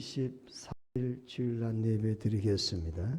24일 주일날 예배 드리겠습니다.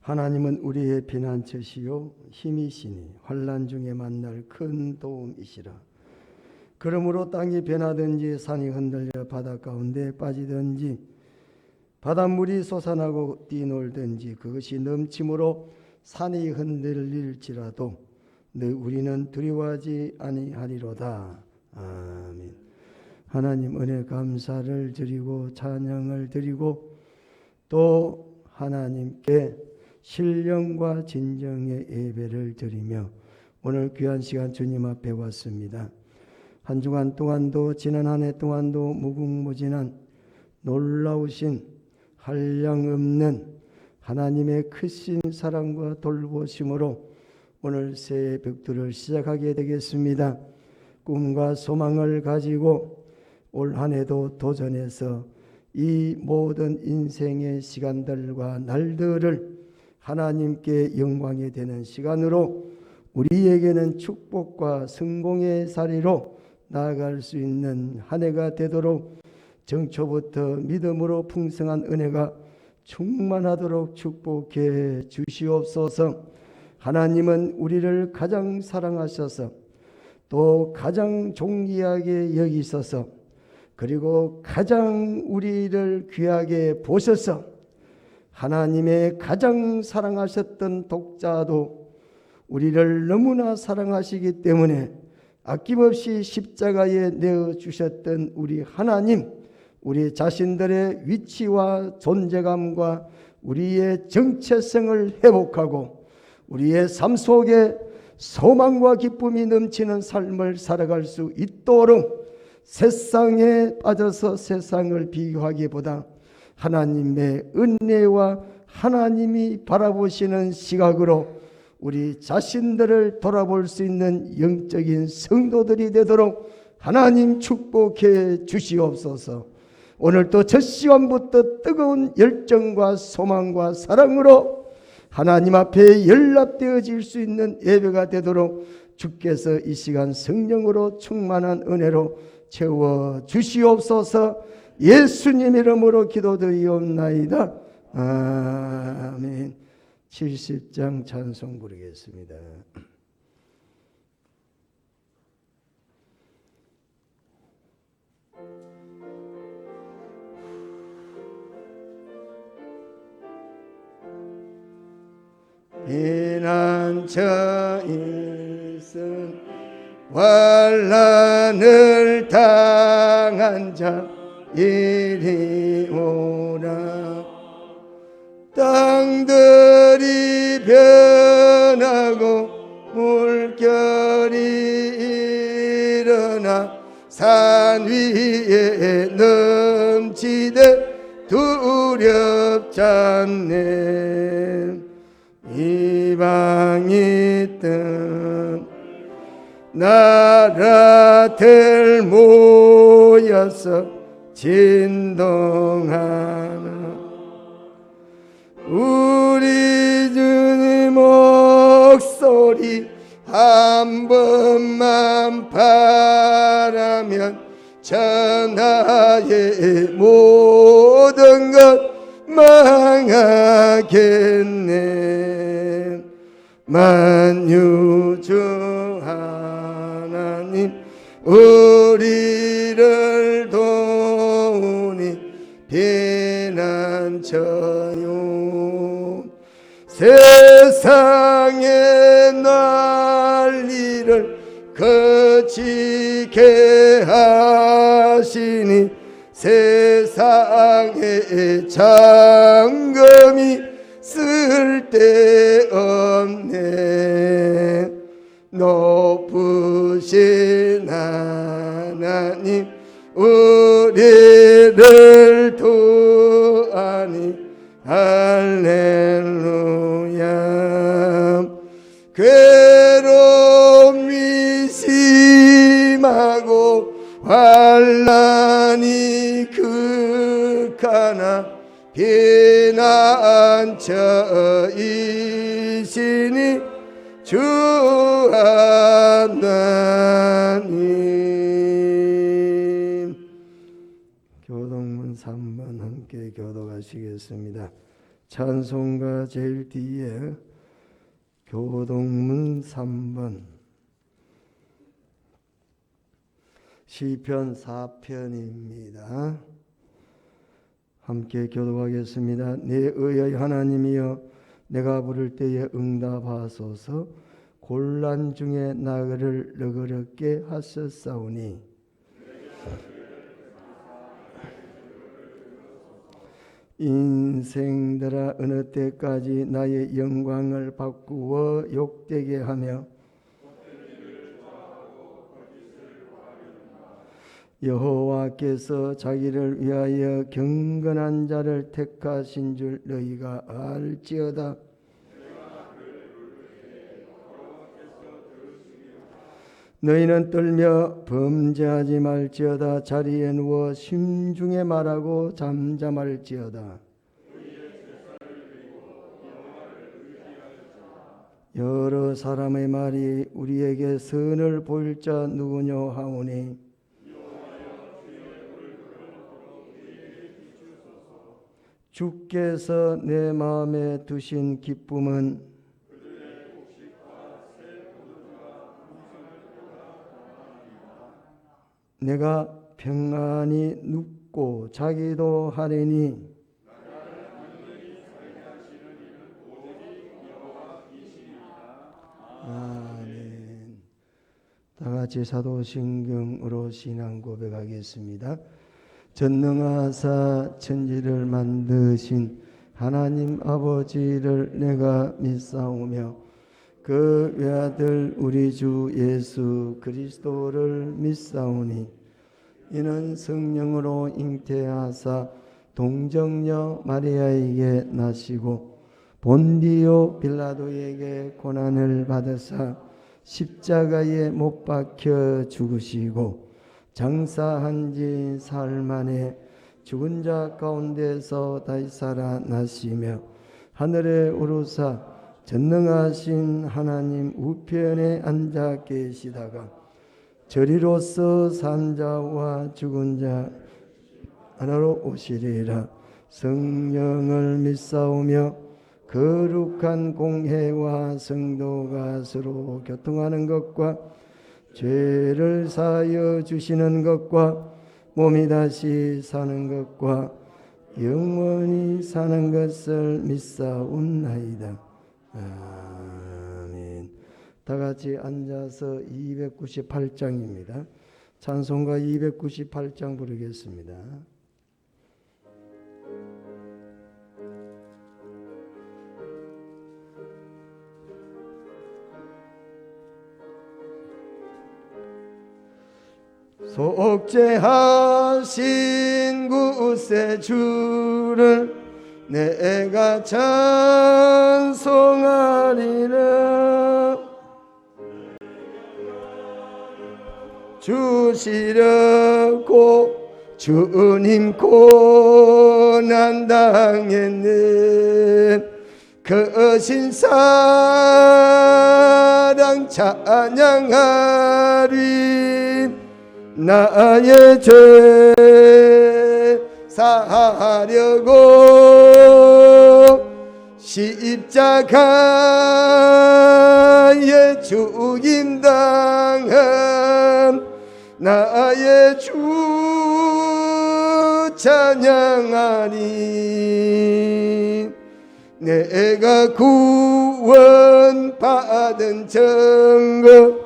하나님은 우리의 피난처시요 힘이시니 환난 중에 만날 큰 도움이시라. 그러므로 땅이 변하든지 산이 흔들려 바다 가운데 빠지든지 바닷물이 솟아나고 뛰놀든지 그것이 넘침으로 산이 흔들릴지라도 우리는 두려워하지 아니하리로다. 아멘. 하나님 은혜 감사를 드리고 찬양을 드리고 또 하나님께 신령과 진정의 예배를 드리며 오늘 귀한 시간 주님 앞에 왔습니다. 한 주간 동안도 지난 한 해 동안도 무궁무진한 놀라우신 한량없는 하나님의 크신 사랑과 돌보심으로 오늘 새해 벽두를 시작하게 되겠습니다. 꿈과 소망을 가지고 올 한 해도 도전해서 이 모든 인생의 시간들과 날들을 하나님께 영광이 되는 시간으로 우리에게는 축복과 성공의 자리로 나아갈 수 있는 한 해가 되도록 정초부터 믿음으로 풍성한 은혜가 충만하도록 축복해 주시옵소서. 하나님은 우리를 가장 사랑하셔서 또 가장 존귀하게 여기셔서 그리고 가장 우리를 귀하게 보셔서 하나님의 가장 사랑하셨던 독자도 우리를 너무나 사랑하시기 때문에 아낌없이 십자가에 내어주셨던 우리 하나님, 우리 자신들의 위치와 존재감과 우리의 정체성을 회복하고 우리의 삶 속에 소망과 기쁨이 넘치는 삶을 살아갈 수 있도록 세상에 빠져서 세상을 비교하기보다 하나님의 은혜와 하나님이 바라보시는 시각으로 우리 자신들을 돌아볼 수 있는 영적인 성도들이 되도록 하나님 축복해 주시옵소서. 오늘도 첫 시간부터 뜨거운 열정과 소망과 사랑으로 하나님 앞에 연락되어질 수 있는 예배가 되도록 주께서 이 시간 성령으로 충만한 은혜로 채워 주시옵소서. 예수님 이름으로 기도드리옵나이다. 아멘. 70장 찬송 부르겠습니다. 피난처 일승 환난을 당한 자 이리 오라. 땅들이 변하고 물결이 일어나 산 위에 넘치되 두렵잖네. 이방이 뜬 나라들 모여서 진동하나 우리 주님 목소리 한 번만 바라면 천하의 모든 것 망하겠네. 만유주 하나님 우리를 도우니 피난처 도망쳐요. 세상의 난리를 그치게 하시니 세상의 장검이 쓸데없네. 높으신 하나님 우리를 도하니 할렐루야. 괴로움이 심하고 환난이 극하나 피난처이시니 주 하나님. 교동문 3번 함께 교독하시겠습니다. 찬송가 제일 뒤에 교동문 3번 시편 4편입니다. 함께 교독하겠습니다. 내 의의 하나님이여 내가 부를 때에 응답하소서. 곤란 중에 나를 너그럽게 하셨사오니 인생들아 어느 때까지 나의 영광을 바꾸어 욕되게 하며 여호와께서 자기를 위하여 경건한 자를 택하신 줄 너희가 알지어다. 너희는 떨며 범죄하지 말지어다. 자리에 누워 심중에 말하고 잠잠할지어다. 여러 사람의 말이 우리에게 선을 보일 자 누구냐 하오니 주께서 내 마음에 두신 기쁨은 내가 평안히 눕고 자기도 하리니 아멘. 다같이 사도신경으로 신앙 고백하겠습니다. 전능하사 천지를 만드신 하나님 아버지를 내가 믿사오며 그 외아들 우리 주 예수 그리스도를 믿사오니 이는 성령으로 잉태하사 동정녀 마리아에게 나시고 본디오 빌라도에게 고난을 받으사 십자가에 못 박혀 죽으시고 장사한 지 사흘 만에 죽은 자 가운데서 다시 살아나시며 하늘에 오르사 전능하신 하나님 우편에 앉아 계시다가 저리로서 산 자와 죽은 자 하나로 오시리라. 성령을 믿사오며 거룩한 공회와 성도가 서로 교통하는 것과 죄를 사하여 주시는 것과 몸이 다시 사는 것과 영원히 사는 것을 믿사옵나이다. 아멘. 다같이 앉아서 298장입니다. 찬송가 298장 부르겠습니다. 속죄하신 구세주를 내가 찬송하리라. 주시려고 주님 고난 당했네. 그 신사랑 찬양하리. 나의 죄 사하려고 십자가에 죽임당한 나의 주 찬양하리. 내가 구원받은 증거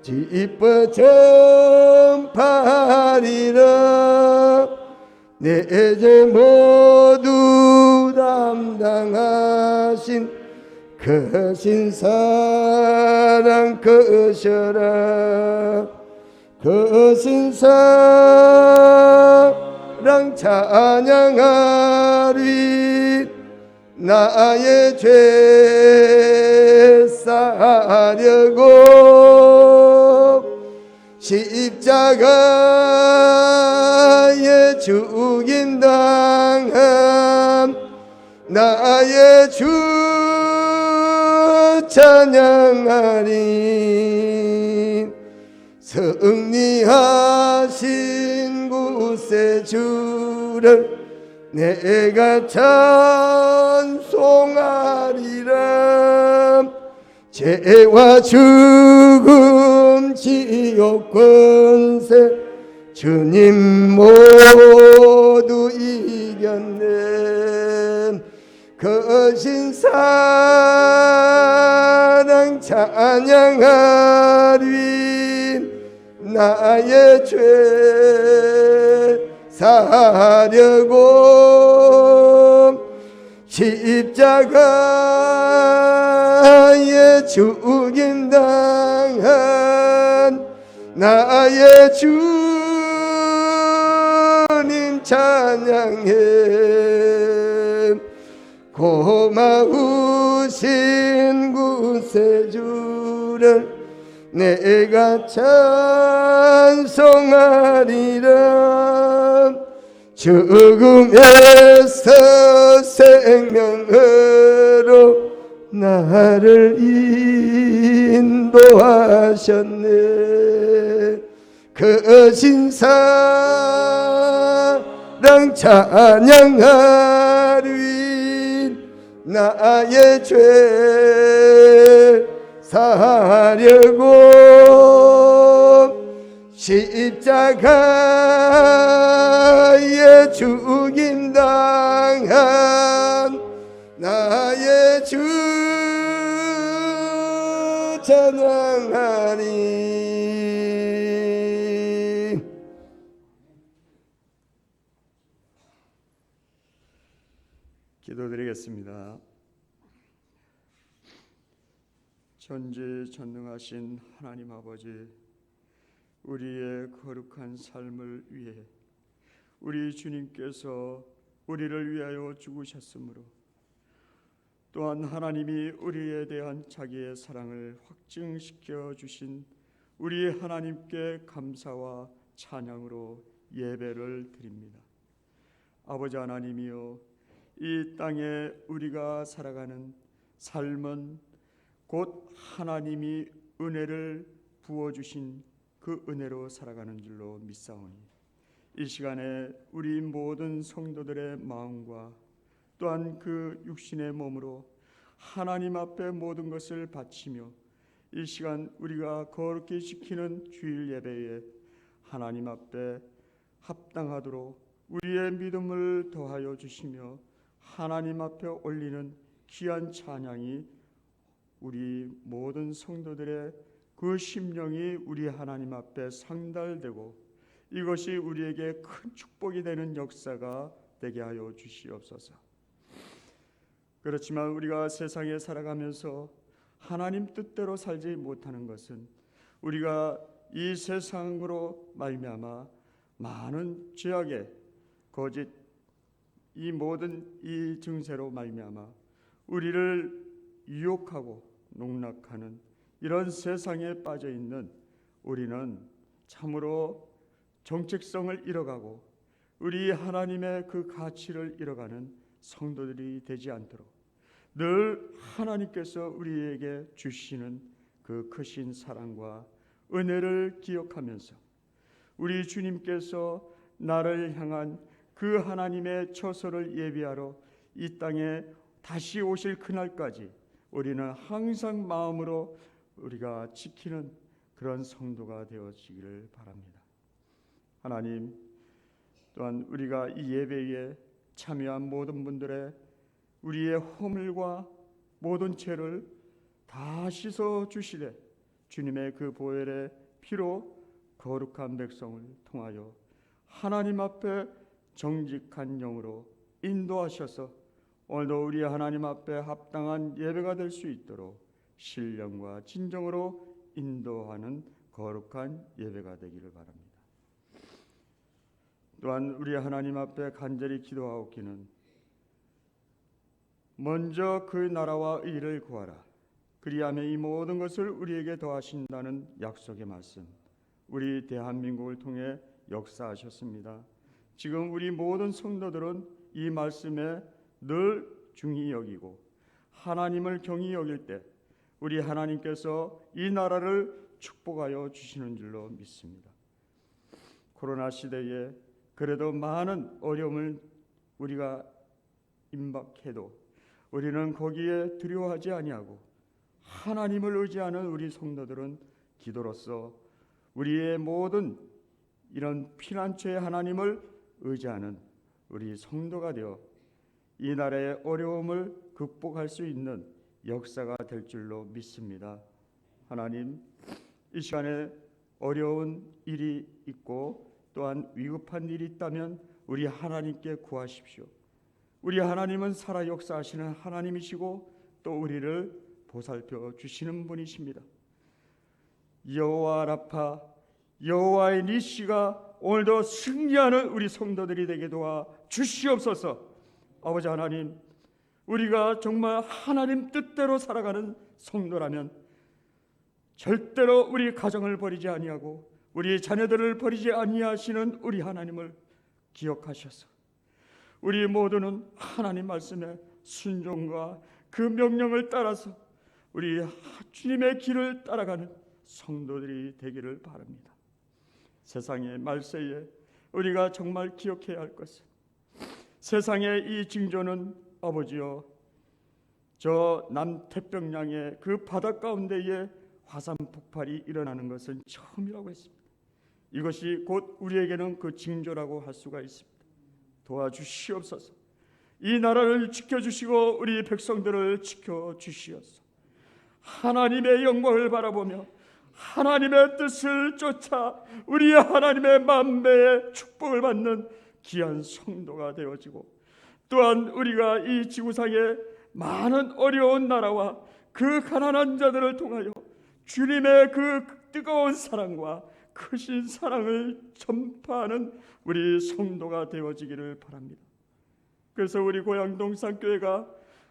기뻐 전파하리라. 내 죄 모두 담당하신 크신 사랑 크셔라. 크신 사랑 찬양하리. 나의 죄 싸려고 십자가에 죽임당한 나의 주 찬양하리. 승리하신 구세주를 내가 찬송하리라. 죄와 죽음 지옥 권세 주님 모두 이겼네. 크신 사랑 찬양하리. 나의 죄 사려고 십자가에 죽임당한 나의 주님 찬양해. 고마우신 구세주를 내가 찬송하리라. 죽음에서 생명으로 나를 인도하셨네. 크신 사랑 찬양하리. 나의 죄 사려고 십자가에 죽임당한 나의 주 찬양하리. 기도드리겠습니다. 전지전능하신 하나님 아버지, 우리의 거룩한 삶을 위해 우리 주님께서 우리를 위하여 죽으셨으므로, 또한 하나님이 우리에 대한 자기의 사랑을 확증시켜 주신 우리 하나님께 감사와 찬양으로 예배를 드립니다. 아버지 하나님이여, 이 땅에 우리가 살아가는 삶은 곧 하나님이 은혜를 부어주신 그 은혜로 살아가는 줄로 믿사오니, 이 시간에 우리 모든 성도들의 마음과 또한 그 육신의 몸으로 하나님 앞에 모든 것을 바치며 이 시간 우리가 거룩히 지키는 주일 예배에 하나님 앞에 합당하도록 우리의 믿음을 더하여 주시며 하나님 앞에 올리는 귀한 찬양이 우리 모든 성도들의 그 심령이 우리 하나님 앞에 상달되고 이것이 우리에게 큰 축복이 되는 역사가 되게 하여 주시옵소서. 그렇지만 우리가 세상에 살아가면서 하나님 뜻대로 살지 못하는 것은 우리가 이 세상으로 말미암아 많은 죄악의 거짓 이 모든 이 증세로 말미암아 우리를 유혹하고 농락하는 이런 세상에 빠져 있는 우리는 참으로 정체성을 잃어가고 우리 하나님의 그 가치를 잃어가는 성도들이 되지 않도록 늘 하나님께서 우리에게 주시는 그 크신 사랑과 은혜를 기억하면서 우리 주님께서 나를 향한 그 하나님의 처소를 예비하러 이 땅에 다시 오실 그날까지 우리는 항상 마음으로 우리가 지키는 그런 성도가 되어지기를 바랍니다. 하나님, 또한 우리가 이 예배에 참여한 모든 분들의 우리의 허물과 모든 죄를 다 씻어 주시되 주님의 그 보혈의 피로 거룩한 백성을 통하여 하나님 앞에 정직한 영으로 인도하셔서 오늘도 우리 하나님 앞에 합당한 예배가 될 수 있도록 신령과 진정으로 인도하는 거룩한 예배가 되기를 바랍니다. 또한 우리 하나님 앞에 간절히 기도하옵기는 먼저 그 나라와 의를 구하라. 그리하면 이 모든 것을 우리에게 더하신다는 약속의 말씀, 우리 대한민국을 통해 역사하셨습니다. 지금 우리 모든 성도들은 이 말씀에 늘 중히 여기고 하나님을 경히 여길 때 우리 하나님께서 이 나라를 축복하여 주시는 줄로 믿습니다. 코로나 시대에 그래도 많은 어려움을 우리가 임박해도 우리는 거기에 두려워하지 아니하고 하나님을 의지하는 우리 성도들은 기도로서 우리의 모든 이런 피난처의 하나님을 의지하는 우리 성도가 되어 이 나라의 어려움을 극복할 수 있는 역사가 될 줄로 믿습니다. 하나님, 이 시간에 어려운 일이 있고 또한 위급한 일이 있다면 우리 하나님께 구하십시오. 우리 하나님은 살아 역사하시는 하나님이시고 또 우리를 보살펴 주시는 분이십니다. 여호와 라파, 여호와의 니시가 오늘도 승리하는 우리 성도들이 되게 도와 주시옵소서. 아버지 하나님, 우리가 정말 하나님 뜻대로 살아가는 성도라면 절대로 우리 가정을 버리지 아니하고 우리 자녀들을 버리지 아니하시는 우리 하나님을 기억하셔서 우리 모두는 하나님 말씀에 순종과 그 명령을 따라서 우리 주님의 길을 따라가는 성도들이 되기를 바랍니다. 세상의 말세에 우리가 정말 기억해야 할 것은 세상의 이 징조는 아버지여 저 남태평양의 그 바다 가운데에 화산 폭발이 일어나는 것은 처음이라고 했습니다. 이것이 곧 우리에게는 그 징조라고 할 수가 있습니다. 도와주시옵소서. 이 나라를 지켜주시고 우리 백성들을 지켜주시옵소서. 하나님의 영광을 바라보며 하나님의 뜻을 쫓아 우리 하나님의 만배의 축복을 받는 귀한 성도가 되어지고 또한 우리가 이 지구상에 많은 어려운 나라와 그 가난한 자들을 통하여 주님의 그 뜨거운 사랑과 크신 사랑을 전파하는 우리 성도가 되어지기를 바랍니다. 그래서 우리 고향 동산교회가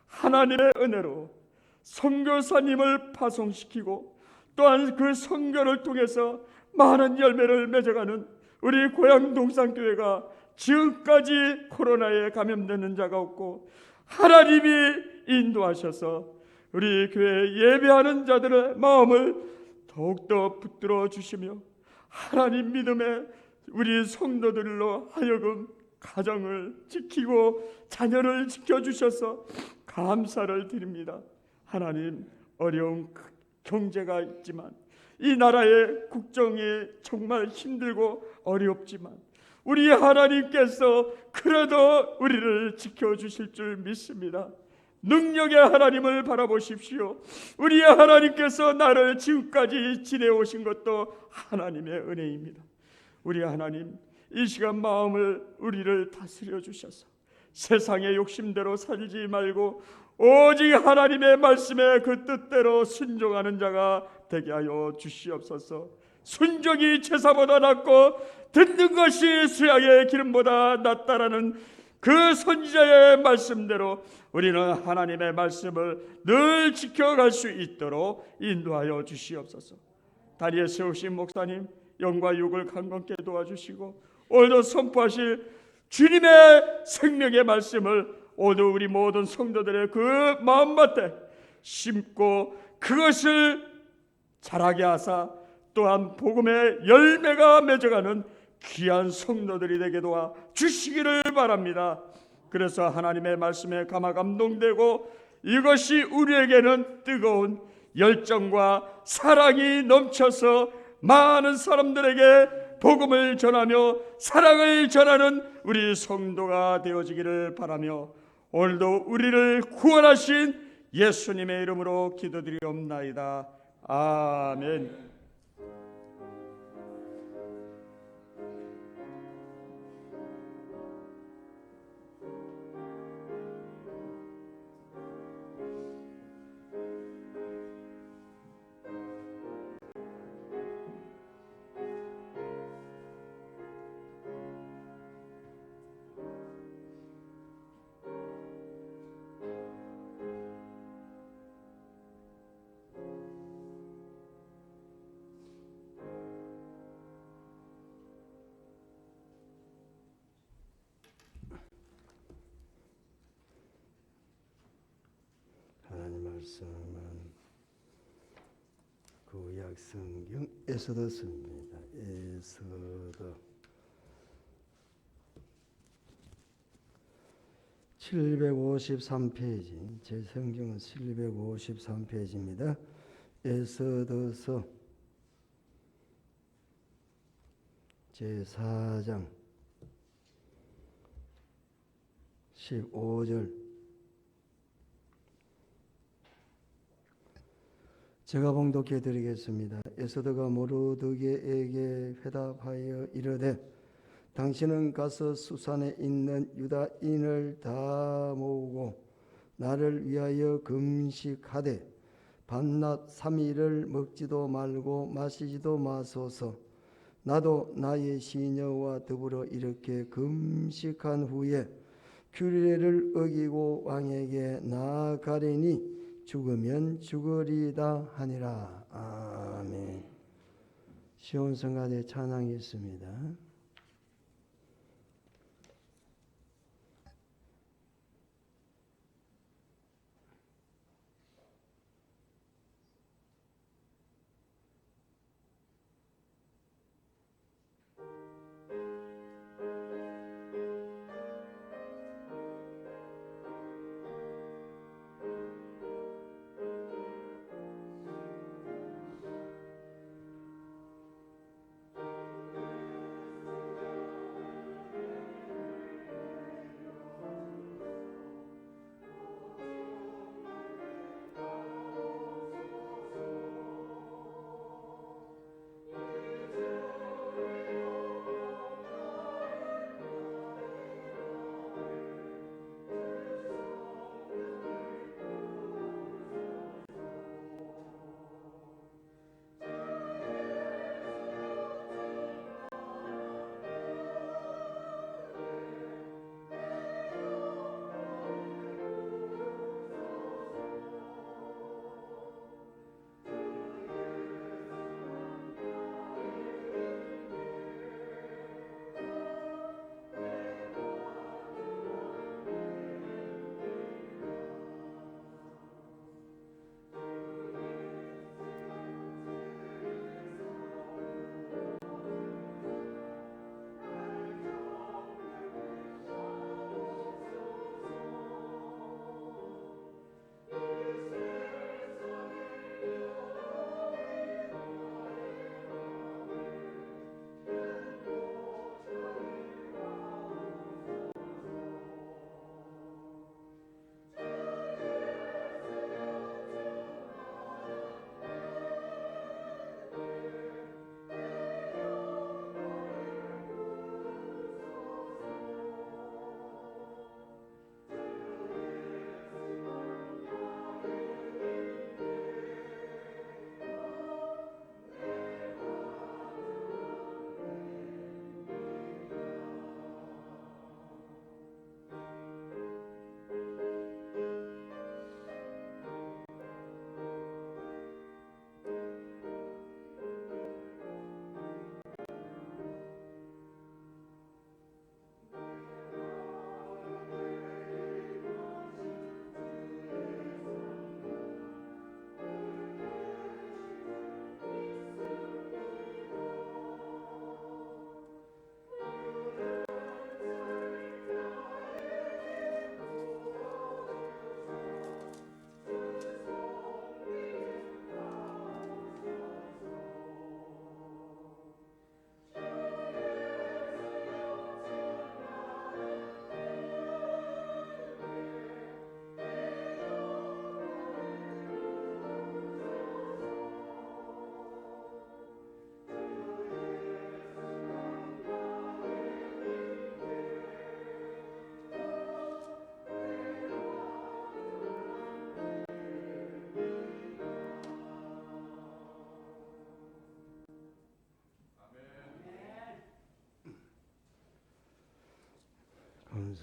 하나님의 은혜로 선교사님을 파송시키고 또한 그 선교를 통해서 많은 열매를 맺어가는 우리 고향 동산교회가 지금까지 코로나에 감염되는 자가 없고 하나님이 인도하셔서 우리 교회 예배하는 자들의 마음을 더욱더 붙들어 주시며 하나님 믿음에 우리 성도들로 하여금 가정을 지키고 자녀를 지켜주셔서 감사를 드립니다. 하나님, 어려운 경제가 있지만 이 나라의 국정이 정말 힘들고 어렵지만 우리 하나님께서 그래도 우리를 지켜주실 줄 믿습니다. 능력의 하나님을 바라보십시오. 우리 하나님께서 나를 지금까지 지내오신 것도 하나님의 은혜입니다. 우리 하나님, 이 시간 마음을 우리를 다스려 주셔서 세상의 욕심대로 살지 말고 오직 하나님의 말씀에 그 뜻대로 순종하는 자가 되게 하여 주시옵소서. 순종이 제사보다 낫고 듣는 것이 수양의 기름보다 낫다라는 그 선지자의 말씀대로 우리는 하나님의 말씀을 늘 지켜갈 수 있도록 인도하여 주시옵소서. 다리에 세우신 목사님 영과 육을 강건케 도와주시고 오늘도 선포하실 주님의 생명의 말씀을 오늘 우리 모든 성도들의 그 마음밭에 심고 그것을 자라게 하사 또한 복음의 열매가 맺어가는 귀한 성도들이 되게 도와 주시기를 바랍니다. 그래서 하나님의 말씀에 감화 감동되고 이것이 우리에게는 뜨거운 열정과 사랑이 넘쳐서 많은 사람들에게 복음을 전하며 사랑을 전하는 우리 성도가 되어지기를 바라며 오늘도 우리를 구원하신 예수님의 이름으로 기도드리옵나이다. 아멘. 하나님 말씀은 구약 성경 에스더서입니다. 에스더 753페이지, 제 성경은 753페이지입니다. 에스더서 제4장 15절. 제가 봉독해 드리겠습니다. 에스더가 모르드게에게 회답하여 이르되 당신은 가서 수산에 있는 유다인을 다 모으고 나를 위하여 금식하되 밤낮 3일을 먹지도 말고 마시지도 마소서. 나도 나의 시녀와 더불어 이렇게 금식한 후에 규례를 어기고 왕에게 나아가리니 죽으면 죽으리다 하니라. 아멘. 시온 성가대 찬양이 있습니다.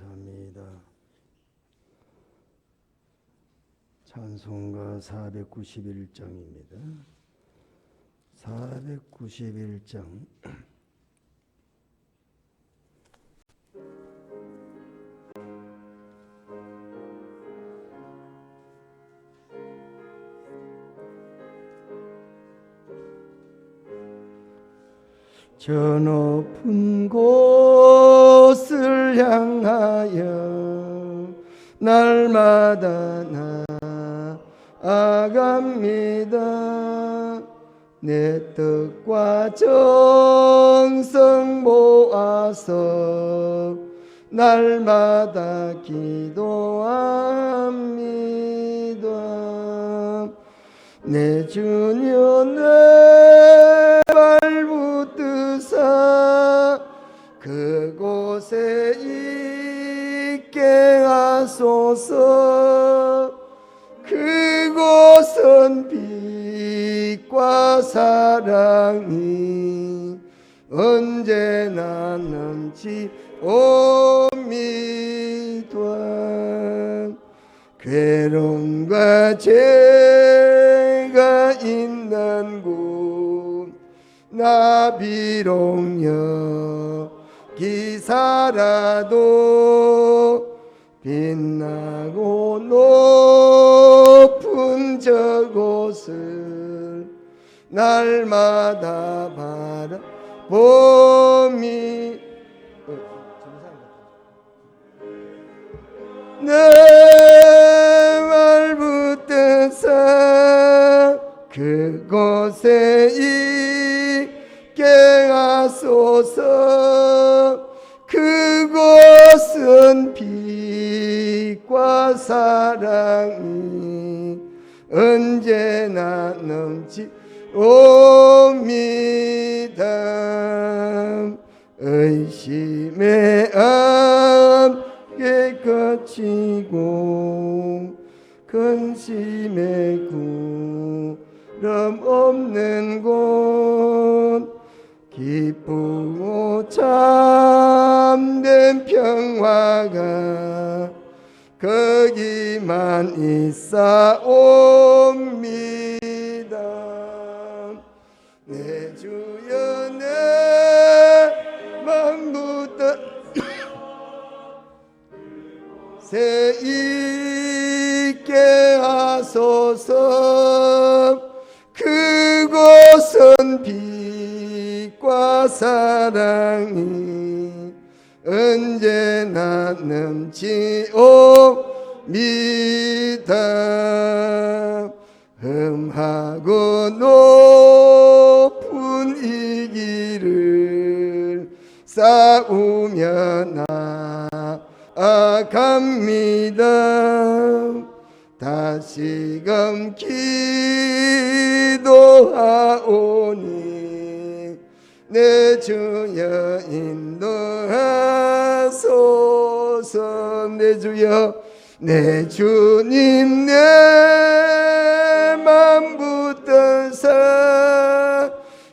감사합니다. 찬송가 491장입니다. 491장. 저 높은 곳을 향하여 날마다 나아갑니다. 내 뜻과 정성 모아서 날마다 기도합니다. 내 주여 내 발붙드사 그곳에 있게 하소서. 그곳은 빛과 사랑이 언제나 넘치옵니다. 괴로움과 죄가 있는 곳 나 비록 여기 살아도 빛나고 높은 저곳을 날마다 바라보미 내 말 붙드사 그곳에 있게 하소서. 그곳은 빛과 사랑이 언제나 넘치옵니다. 의심의 안개 거치고 근심의 구름 없는 곳 기쁘고 참된 평화가 거기만 있사옵니다. 내 주여 내 맘부터 새 있게 하소서. 그곳은 빛과 사랑이 언제나 넘치옵니다. 험하고 높은 이 길을 싸우며 나아갑니다. 다시금 기도하오니 내 주여 인도하소서. 내 주여 내 주님 내 맘 붙드사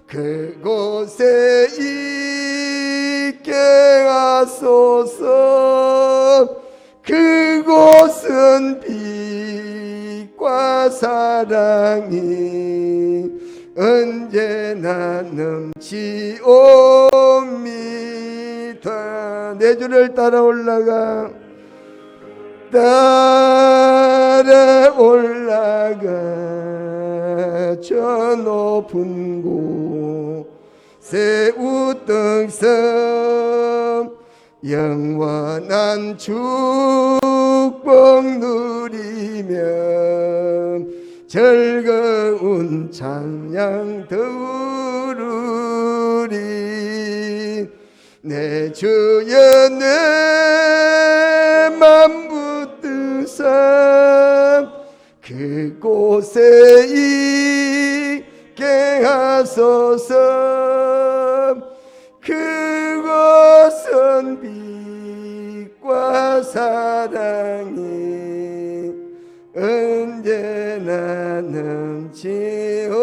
그곳에 있게 하소서. 그곳은 빛과 사랑이 언제나 넘치옵니다. 내 주를 따라 올라가 저 높은 곳에 우등섬 영원한 축복 누리며 즐거운 찬양 들으리. 내 주여 내 맘 붙드사 그곳에 있게 하소서. 그곳은 빛과 사랑이 언제나 넘치옵니다.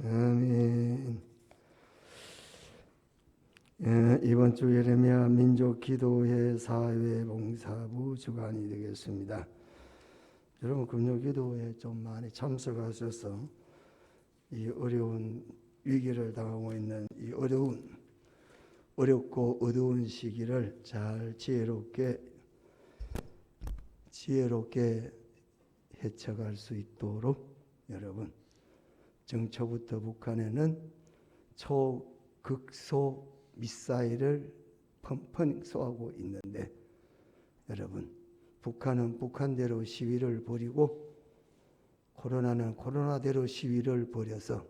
아멘. 이번 주 예레미야 민족기도회 사회봉사부 주간이 되겠습니다. 여러분 금요기도회에 좀 많이 참석하셔서 이 어려운 위기를 당하고 있는 이 어렵고 어두운 시기를 잘 지혜롭게 헤쳐갈 수 있도록 여러분, 정초부터 북한에는 초극소 미사일을 펑펑 쏘고 있는데, 여러분, 북한은 북한대로 시위를 벌이고 코로나는 코로나대로 시위를 벌여서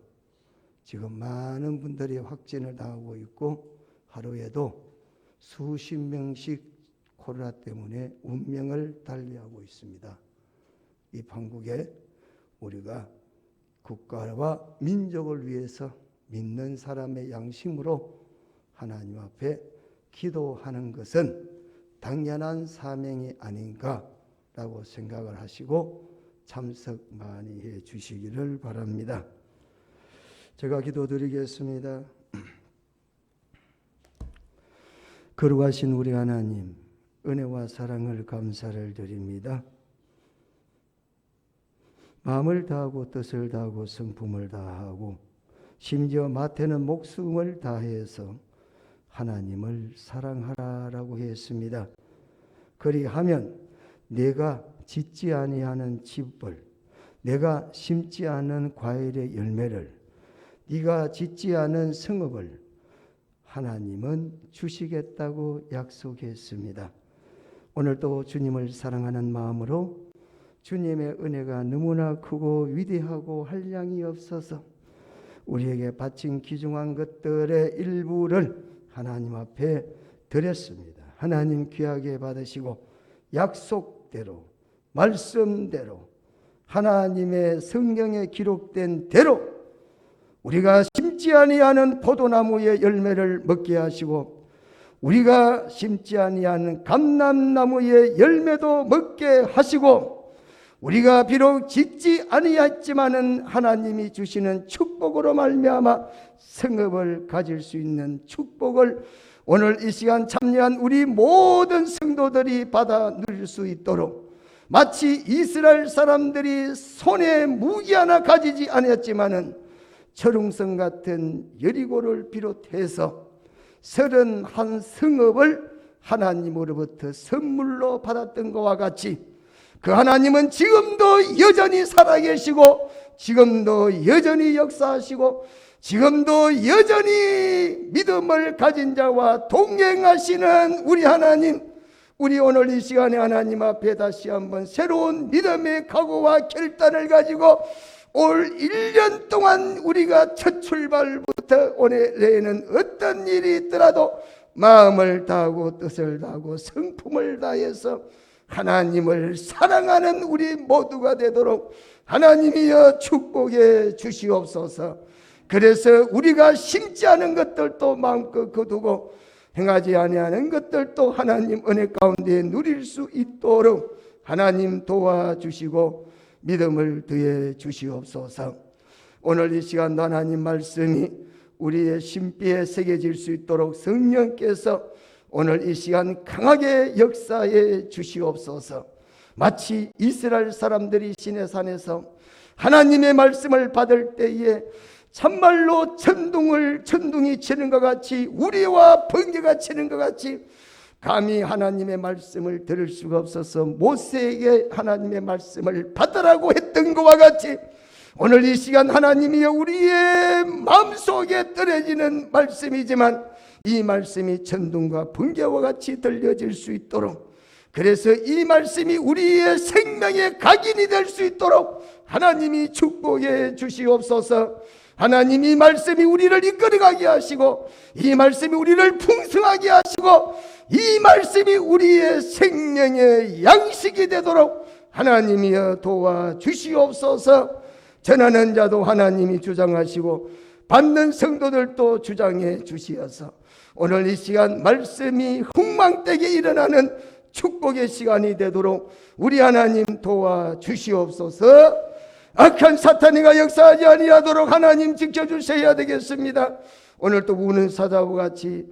지금 많은 분들이 확진을 당하고 있고, 하루에도 수십 명씩 코로나 때문에 운명을 달리하고 있습니다. 이 판국에 우리가 국가와 민족을 위해서 믿는 사람의 양심으로 하나님 앞에 기도하는 것은 당연한 사명이 아닌가라고 생각을 하시고 참석 많이 해 주시기를 바랍니다. 제가 기도드리겠습니다. 거룩하신 우리 하나님, 은혜와 사랑을 감사를 드립니다. 마음을 다하고 뜻을 다하고 성품을 다하고 심지어 마태는 목숨을 다해서 하나님을 사랑하라라고 했습니다. 그리하면 내가 짓지 아니하는 집을, 내가 심지 않은 과일의 열매를, 네가 짓지 않은 성읍을 하나님은 주시겠다고 약속했습니다. 오늘도 주님을 사랑하는 마음으로 주님의 은혜가 너무나 크고 위대하고 한량이 없어서 우리에게 바친 귀중한 것들의 일부를 하나님 앞에 드렸습니다. 하나님 귀하게 받으시고 약속대로, 말씀대로, 하나님의 성경에 기록된 대로 우리가 심지 아니하는 포도나무의 열매를 먹게 하시고 우리가 심지 아니하는 감람나무의 열매도 먹게 하시고 우리가 비록 짓지 아니했지만은 하나님이 주시는 축복으로 말미암아 성읍을 가질 수 있는 축복을 오늘 이 시간 참여한 우리 모든 성도들이 받아 누릴 수 있도록, 마치 이스라엘 사람들이 손에 무기 하나 가지지 아니했지만은 철웅성 같은 여리고를 비롯해서 31 성읍을 하나님으로부터 선물로 받았던 것과 같이 그 하나님은 지금도 여전히 살아계시고 지금도 여전히 역사하시고 지금도 여전히 믿음을 가진 자와 동행하시는 우리 하나님, 우리 오늘 이 시간에 하나님 앞에 다시 한번 새로운 믿음의 각오와 결단을 가지고 올 1년 동안 우리가 첫 출발부터 오늘에는 어떤 일이 있더라도 마음을 다하고 뜻을 다하고 성품을 다해서 하나님을 사랑하는 우리 모두가 되도록 하나님이여 축복해 주시옵소서. 그래서 우리가 심지 않은 것들도 마음껏 거두고 행하지 아니하는 것들도 하나님 은혜 가운데 누릴 수 있도록 하나님 도와주시고 믿음을 더해 주시옵소서. 오늘 이 시간도 하나님 말씀이 우리의 심비에 새겨질 수 있도록 성령께서 오늘 이 시간 강하게 역사해 주시옵소서. 마치 이스라엘 사람들이 시내산에서 하나님의 말씀을 받을 때에 참말로 천둥이 치는 것 같이, 우리와 번개가 치는 것 같이 감히 하나님의 말씀을 들을 수가 없어서 모세에게 하나님의 말씀을 받으라고 했던 것과 같이 오늘 이 시간 하나님이여 우리의 마음속에 떨어지는 말씀이지만 이 말씀이 천둥과 번개와 같이 들려질 수 있도록, 그래서 이 말씀이 우리의 생명의 각인이 될 수 있도록 하나님이 축복해 주시옵소서. 하나님 이 말씀이 우리를 이끌어가게 하시고 이 말씀이 우리를 풍성하게 하시고 이 말씀이 우리의 생명의 양식이 되도록 하나님이여 도와주시옵소서. 전하는 자도 하나님이 주장하시고 받는 성도들도 주장해 주시어서 오늘 이 시간 말씀이 흥망되게 일어나는 축복의 시간이 되도록 우리 하나님 도와주시옵소서. 악한 사탄이가 역사하지 아니하도록 하나님 지켜주셔야 되겠습니다. 오늘 또 우는 사자와 같이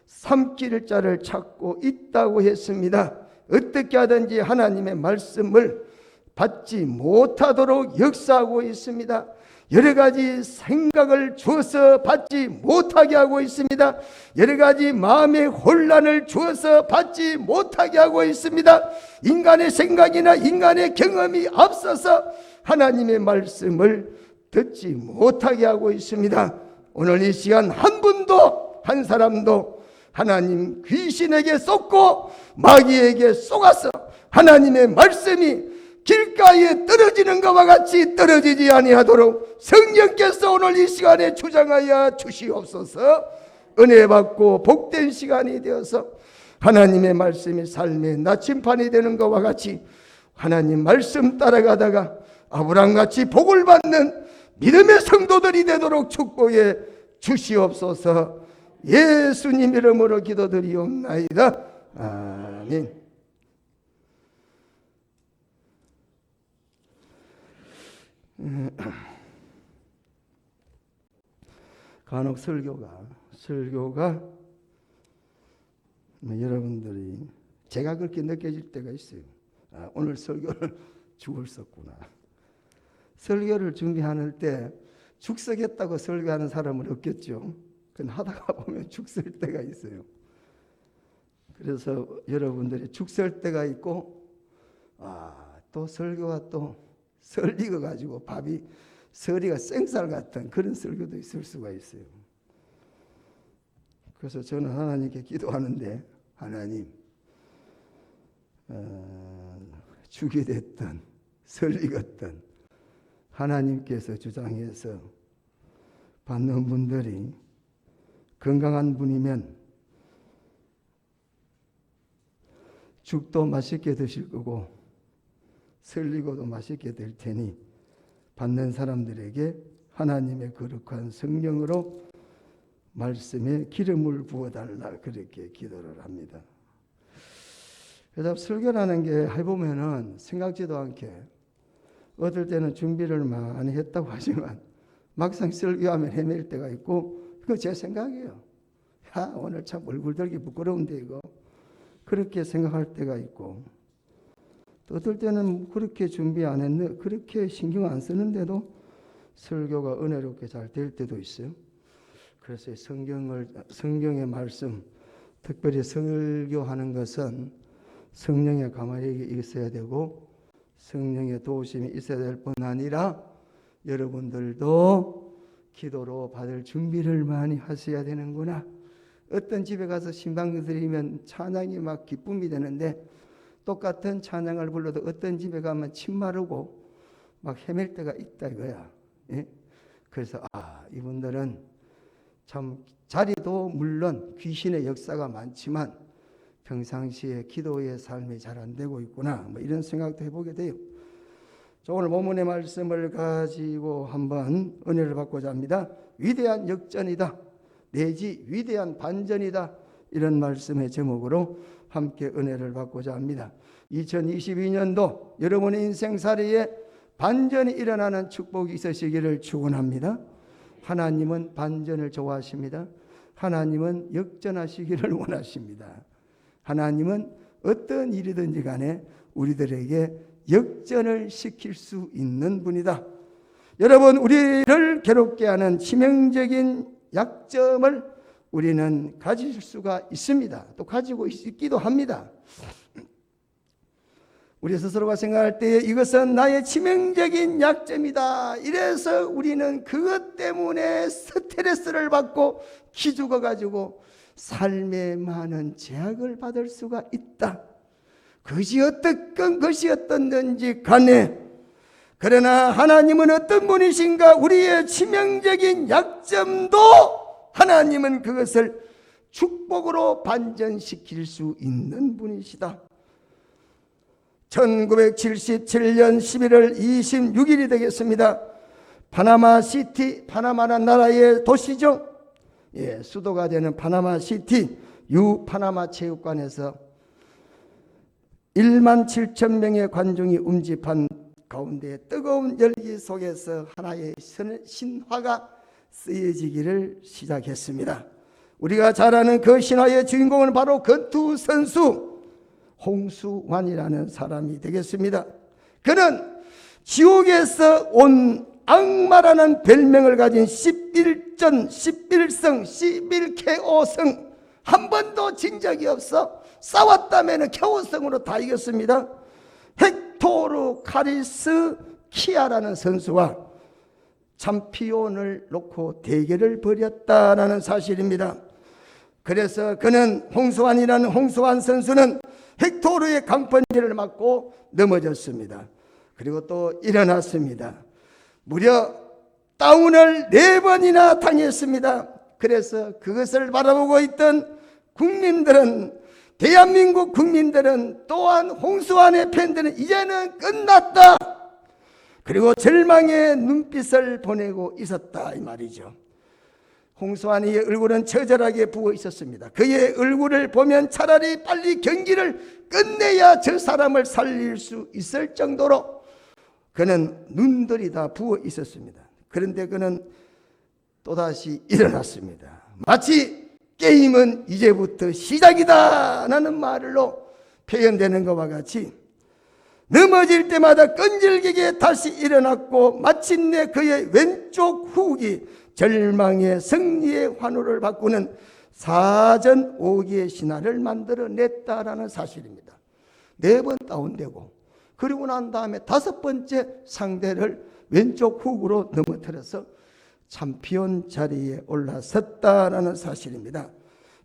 삼킬 자를 찾고 있다고 했습니다. 어떻게 하든지 하나님의 말씀을 받지 못하도록 역사하고 있습니다. 여러 가지 생각을 주어서 받지 못하게 하고 있습니다. 여러 가지 마음의 혼란을 주어서 받지 못하게 하고 있습니다. 인간의 생각이나 인간의 경험이 앞서서 하나님의 말씀을 듣지 못하게 하고 있습니다. 오늘 이 시간 한 분도, 한 사람도 하나님 귀신에게 쏟고 마귀에게 쏘가서 하나님의 말씀이 길가에 떨어지는 것과 같이 떨어지지 아니하도록 성령께서 오늘 이 시간에 주장하여 주시옵소서. 은혜 받고 복된 시간이 되어서 하나님의 말씀이 삶의 나침판이 되는 것과 같이 하나님 말씀 따라가다가 아브라함같이 복을 받는 믿음의 성도들이 되도록 축복해 주시옵소서. 예수님 이름으로 기도드리옵나이다. 아멘. 간혹 설교가 여러분들이 제가 그렇게 느껴질 때가 있어요. 오늘 설교를 죽을 썼구나. 설교를 준비하는 때 죽쓰겠다고 설교하는 사람은 없겠죠. 그건 하다가 보면 죽쓸 때가 있어요. 그래서 여러분들이 죽쓸 때가 있고, 또 설교가 또 설 익어 가지고 밥이 설이가 생쌀 같은 그런 설교도 있을 수가 있어요. 그래서 저는 하나님께 기도하는데, 하나님, 죽이 됐든 설 익었든 하나님께서 주장해서 받는 분들이 건강한 분이면 죽도 맛있게 드실 거고 설리고도 맛있게 될 테니 받는 사람들에게 하나님의 거룩한 성령으로 말씀에 기름을 부어달라, 그렇게 기도를 합니다. 그래서 설교라는 게 해보면은 생각지도 않게 어떨 때는 준비를 많이 했다고 하지만 막상 설교하면 헤맬 때가 있고, 그거 제 생각이에요. 오늘 참 얼굴 들기 부끄러운데 이거, 그렇게 생각할 때가 있고, 또 어떨 때는 그렇게 준비 안 했는데 그렇게 신경 안 쓰는데도 설교가 은혜롭게 잘 될 때도 있어요. 그래서 성경의 말씀, 특별히 설교하는 것은 성령의 가만히 있어야 되고 성령의 도우심이 있어야 될 뿐 아니라 여러분들도 기도로 받을 준비를 많이 하셔야 되는구나. 어떤 집에 가서 신방 드리면 찬양이 막 기쁨이 되는데 똑같은 찬양을 불러도 어떤 집에 가면 침 마르고 막 헤맬 때가 있다 이거야. 예? 그래서 이분들은 참 자리도 물론 귀신의 역사가 많지만 평상시에 기도의 삶이 잘 안 되고 있구나, 이런 생각도 해보게 돼요. 오늘 본문의 말씀을 가지고 한번 은혜를 받고자 합니다. 위대한 역전이다, 내지 위대한 반전이다, 이런 말씀의 제목으로 함께 은혜를 받고자 합니다. 2022년도 여러분의 인생살이에 반전이 일어나는 축복이 있으시기를 축원합니다. 하나님은 반전을 좋아하십니다. 하나님은 역전하시기를 원하십니다. 하나님은 어떤 일이든지 간에 우리들에게 역전을 시킬 수 있는 분이다. 여러분, 우리를 괴롭게 하는 치명적인 약점을 우리는 가질 수가 있습니다. 또 가지고 있기도 합니다. 우리 스스로가 생각할 때 이것은 나의 치명적인 약점이다, 이래서 우리는 그것 때문에 스트레스를 받고 기죽어 가지고 삶에 많은 제약을 받을 수가 있다. 그것이 어떤 것이 어떻든지 간에, 그러나 하나님은 어떤 분이신가? 우리의 치명적인 약점도 하나님은 그것을 축복으로 반전시킬 수 있는 분이시다. 1977년 11월 26일이 되겠습니다. 파나마시티, 파나마라는 나라의 도시죠. 수도가 되는 파나마시티 파나마 체육관에서 1만 7천 명의 관중이 음집한 가운데 뜨거운 열기 속에서 하나의 신화가 쓰여지기를 시작했습니다. 우리가 잘 아는 그 신화의 주인공은 바로 권투 선수 홍수환이라는 사람이 되겠습니다. 그는 지옥에서 온 악마라는 별명을 가진 11전 11성 11KO성, 한 번도 진 적이 없어. 싸웠다면 KO성으로 다 이겼습니다. 헥토르 카리스 키아라는 선수와 챔피언을 놓고 대결을 벌였다라는 사실입니다. 그래서 그는 홍수환 선수는 헥토르의 강펀치를 맞고 넘어졌습니다. 그리고 또 일어났습니다. 무려 다운을 4번이나 당했습니다. 그래서 그것을 바라보고 있던 국민들은, 대한민국 국민들은, 또한 홍수환의 팬들은 이제는 끝났다, 그리고 절망의 눈빛을 보내고 있었다 이 말이죠. 홍수환의 얼굴은 처절하게 부어 있었습니다. 그의 얼굴을 보면 차라리 빨리 경기를 끝내야 저 사람을 살릴 수 있을 정도로 그는 눈들이 다 부어 있었습니다. 그런데 그는 또다시 일어났습니다. 마치 게임은 이제부터 시작이다 라는 말로 표현되는 것과 같이 넘어질 때마다 끈질기게 다시 일어났고 마침내 그의 왼쪽 훅이 절망의 승리의 환호를 바꾸는 사전 5기의 신화를 만들어냈다라는 사실입니다. 4번 다운되고 그리고 난 다음에 5번째 상대를 왼쪽 훅으로 넘어뜨려서 챔피언 자리에 올라섰다라는 사실입니다.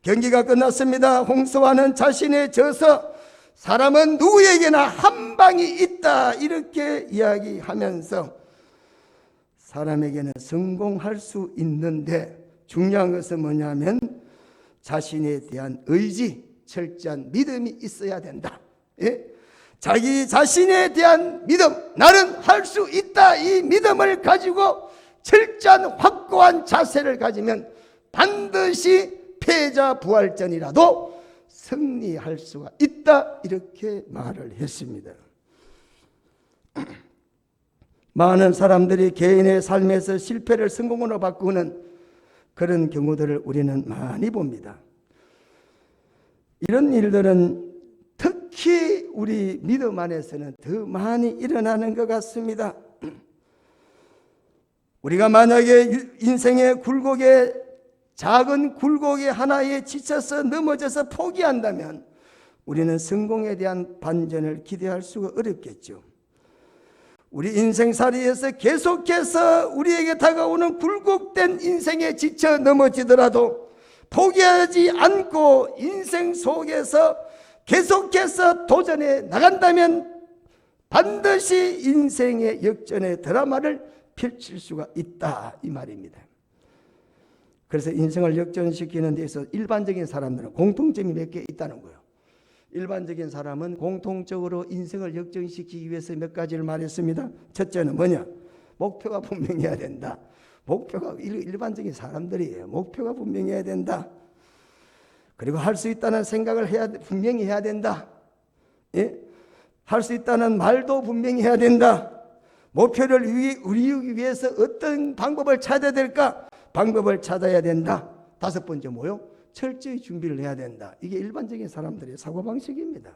경기가 끝났습니다. 홍수환은 자신의 져서 사람은 누구에게나 한 방이 있다 이렇게 이야기하면서 사람에게는 성공할 수 있는데 중요한 것은 뭐냐면 자신에 대한 의지, 철저한 믿음이 있어야 된다. 예? 자기 자신에 대한 믿음, 나는 할 수 있다, 이 믿음을 가지고 철저한 확고한 자세를 가지면 반드시 패자 부활전이라도 승리할 수가 있다 이렇게 말을 했습니다. 많은 사람들이 개인의 삶에서 실패를 성공으로 바꾸는 그런 경우들을 우리는 많이 봅니다. 이런 일들은 특히 우리 믿음 안에서는 더 많이 일어나는 것 같습니다. 우리가 만약에 인생의 굴곡에, 작은 굴곡의 하나에 지쳐서 넘어져서 포기한다면 우리는 성공에 대한 반전을 기대할 수가 어렵겠죠. 우리 인생살이에서 계속해서 우리에게 다가오는 굴곡된 인생에 지쳐 넘어지더라도 포기하지 않고 인생 속에서 계속해서 도전해 나간다면 반드시 인생의 역전의 드라마를 펼칠 수가 있다 이 말입니다. 그래서 인생을 역전시키는 데서 일반적인 사람들은 공통점이 몇 개 있다는 거예요. 일반적인 사람은 공통적으로 인생을 역전시키기 위해서 몇 가지를 말했습니다. 첫째는 뭐냐? 목표가 분명해야 된다. 목표가 일반적인 사람들이에요. 목표가 분명해야 된다. 그리고 할 수 있다는 생각을 분명히 해야 된다. 예? 할 수 있다는 말도 분명히 해야 된다. 목표를 이루기 위해서 어떤 방법을 찾아야 될까? 방법을 찾아야 된다. 5번째 뭐요? 철저히 준비를 해야 된다. 이게 일반적인 사람들의 사고방식입니다.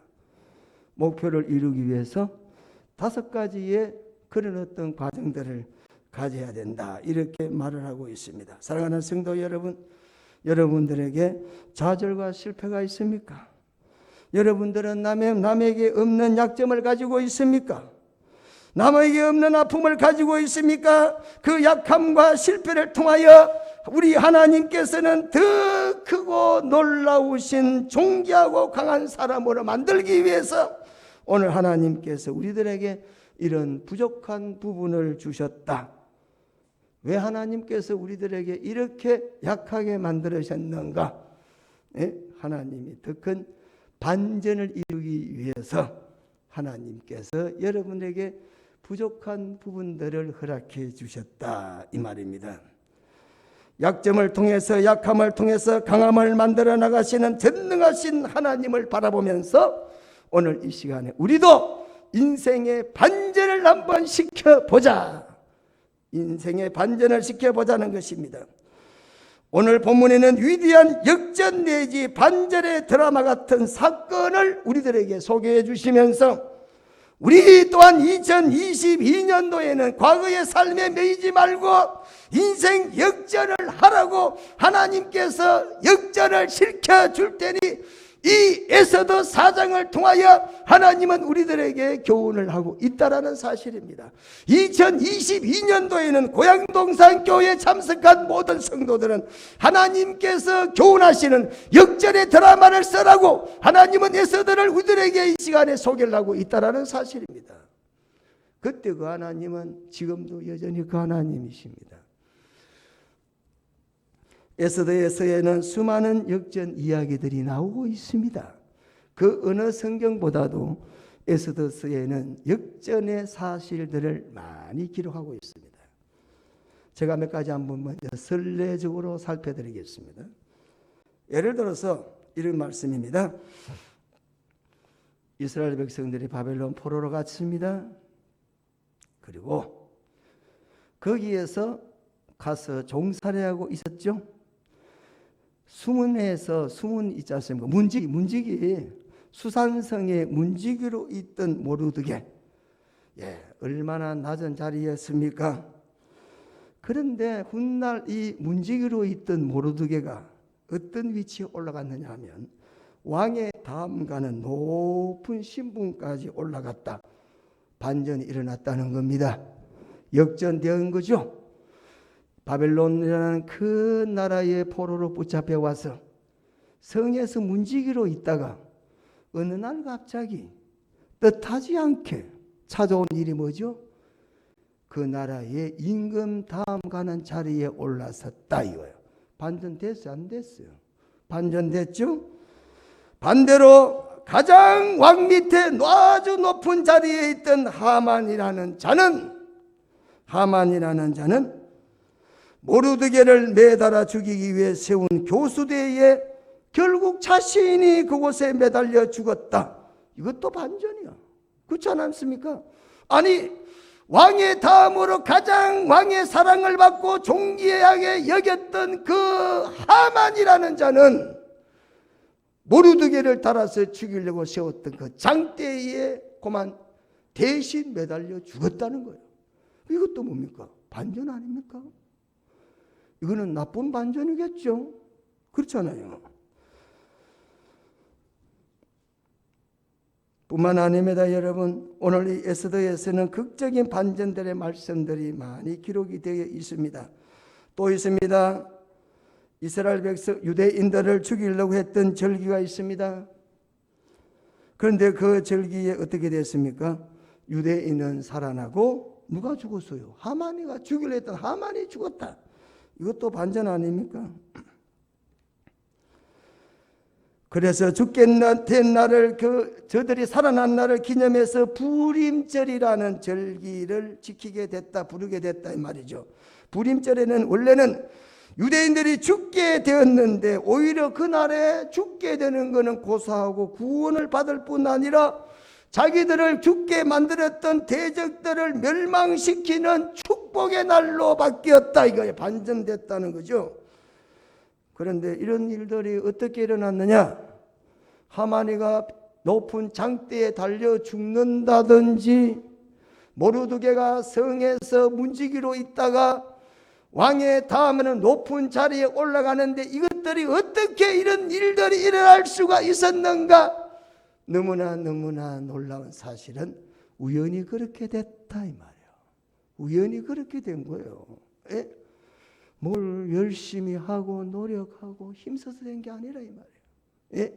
목표를 이루기 위해서 5가지의 그런 어떤 과정들을 가져야 된다. 이렇게 말을 하고 있습니다. 사랑하는 성도 여러분, 여러분들에게 좌절과 실패가 있습니까? 여러분들은 남에게 없는 약점을 가지고 있습니까? 남에게 없는 아픔을 가지고 있습니까? 그 약함과 실패를 통하여 우리 하나님께서는 더 크고 놀라우신 존귀하고 강한 사람으로 만들기 위해서 오늘 하나님께서 우리들에게 이런 부족한 부분을 주셨다. 왜 하나님께서 우리들에게 이렇게 약하게 만들으셨는가? 예? 하나님이 더 큰 반전을 이루기 위해서 하나님께서 여러분에게 부족한 부분들을 허락해 주셨다 이 말입니다. 약점을 통해서, 약함을 통해서 강함을 만들어 나가시는 전능하신 하나님을 바라보면서 오늘 이 시간에 우리도 인생의 반전을 한번 시켜보자. 인생의 반전을 시켜보자는 것입니다. 오늘 본문에는 위대한 역전 내지 반전의 드라마 같은 사건을 우리들에게 소개해 주시면서 우리 또한 2022년도에는 과거의 삶에 매이지 말고 인생 역전을 하라고 하나님께서 역전을 시켜줄 테니 이 에스더 4장을 통하여 하나님은 우리들에게 교훈을 하고 있다라는 사실입니다. 2022년도에는 고양동산교회에 참석한 모든 성도들은 하나님께서 교훈하시는 역전의 드라마를 써라고 하나님은 에스더를 우리들에게 이 시간에 소개를 하고 있다라는 사실입니다. 그때 그 하나님은 지금도 여전히 그 하나님이십니다. 에스더에서에는 수많은 역전 이야기들이 나오고 있습니다. 그 어느 성경보다도 에스더서에는 역전의 사실들을 많이 기록하고 있습니다. 제가 몇 가지 한번 먼저 선례적으로 살펴드리겠습니다. 예를 들어서 이런 말씀입니다. 이스라엘 백성들이 바벨론 포로로 갔습니다. 그리고 거기에서 가서 종살이하고 있었죠. 수문에서 수문 있지 않습니까? 문지기 수산성의 문지기로 있던 모르드게, 얼마나 낮은 자리였습니까? 그런데 훗날 이 문지기로 있던 모르드게가 어떤 위치에 올라갔느냐 하면 왕의 다음 가는 높은 신분까지 올라갔다. 반전이 일어났다는 겁니다. 역전된 거죠. 바벨론이라는 큰 나라의 포로로 붙잡혀 와서 성에서 문지기로 있다가 어느 날 갑자기 뜻하지 않게 찾아온 일이 뭐죠? 그 나라의 임금 다음 가는 자리에 올라섰다 이거예요. 반전됐어요? 안 됐어요? 반전됐죠? 반대로 가장 왕 밑에 아주 높은 자리에 있던 하만이라는 자는 모르드게를 매달아 죽이기 위해 세운 교수대에 결국 자신이 그곳에 매달려 죽었다. 이것도 반전이야. 그렇지 않습니까? 아니, 왕의 다음으로 가장 왕의 사랑을 받고 존귀하게 여겼던 그 하만이라는 자는 모르드게를 따라서 죽이려고 세웠던 그 장대에 그만 대신 매달려 죽었다는 거예요. 이것도 뭡니까? 반전 아닙니까? 이거는 나쁜 반전이겠죠. 그렇잖아요. 뿐만 아닙니다, 여러분. 오늘 이 에스더에서는 극적인 반전들의 말씀들이 많이 기록이 되어 있습니다. 또 있습니다. 이스라엘 백성 유대인들을 죽이려고 했던 절기가 있습니다. 그런데 그 절기에 어떻게 됐습니까? 유대인은 살아나고 누가 죽었어요? 하만이가 죽이려 했던 하만이 죽었다. 이것도 반전 아닙니까? 그래서 죽게 된 날을 저들이 살아난 날을 기념해서 부림절이라는 절기를 지키게 됐다, 부르게 됐다 이 말이죠. 부림절에는 원래는 유대인들이 죽게 되었는데 오히려 그날에 죽게 되는 것은 고사하고 구원을 받을 뿐 아니라 자기들을 죽게 만들었던 대적들을 멸망시키는 축복의 날로 바뀌었다 이거에 반전됐다는 거죠. 그런데 이런 일들이 어떻게 일어났느냐? 하만이가 높은 장대에 달려 죽는다든지 모르드게가 성에서 문지기로 있다가 왕의 다음에는 높은 자리에 올라가는데 이것들이 어떻게 이런 일들이 일어날 수가 있었는가? 너무나 놀라운 사실은 우연히 그렇게 됐다 이 말이에요. 우연히 그렇게 된 거예요. 뭘 열심히 하고 노력하고 힘써서 된 게 아니라 이 말이에요.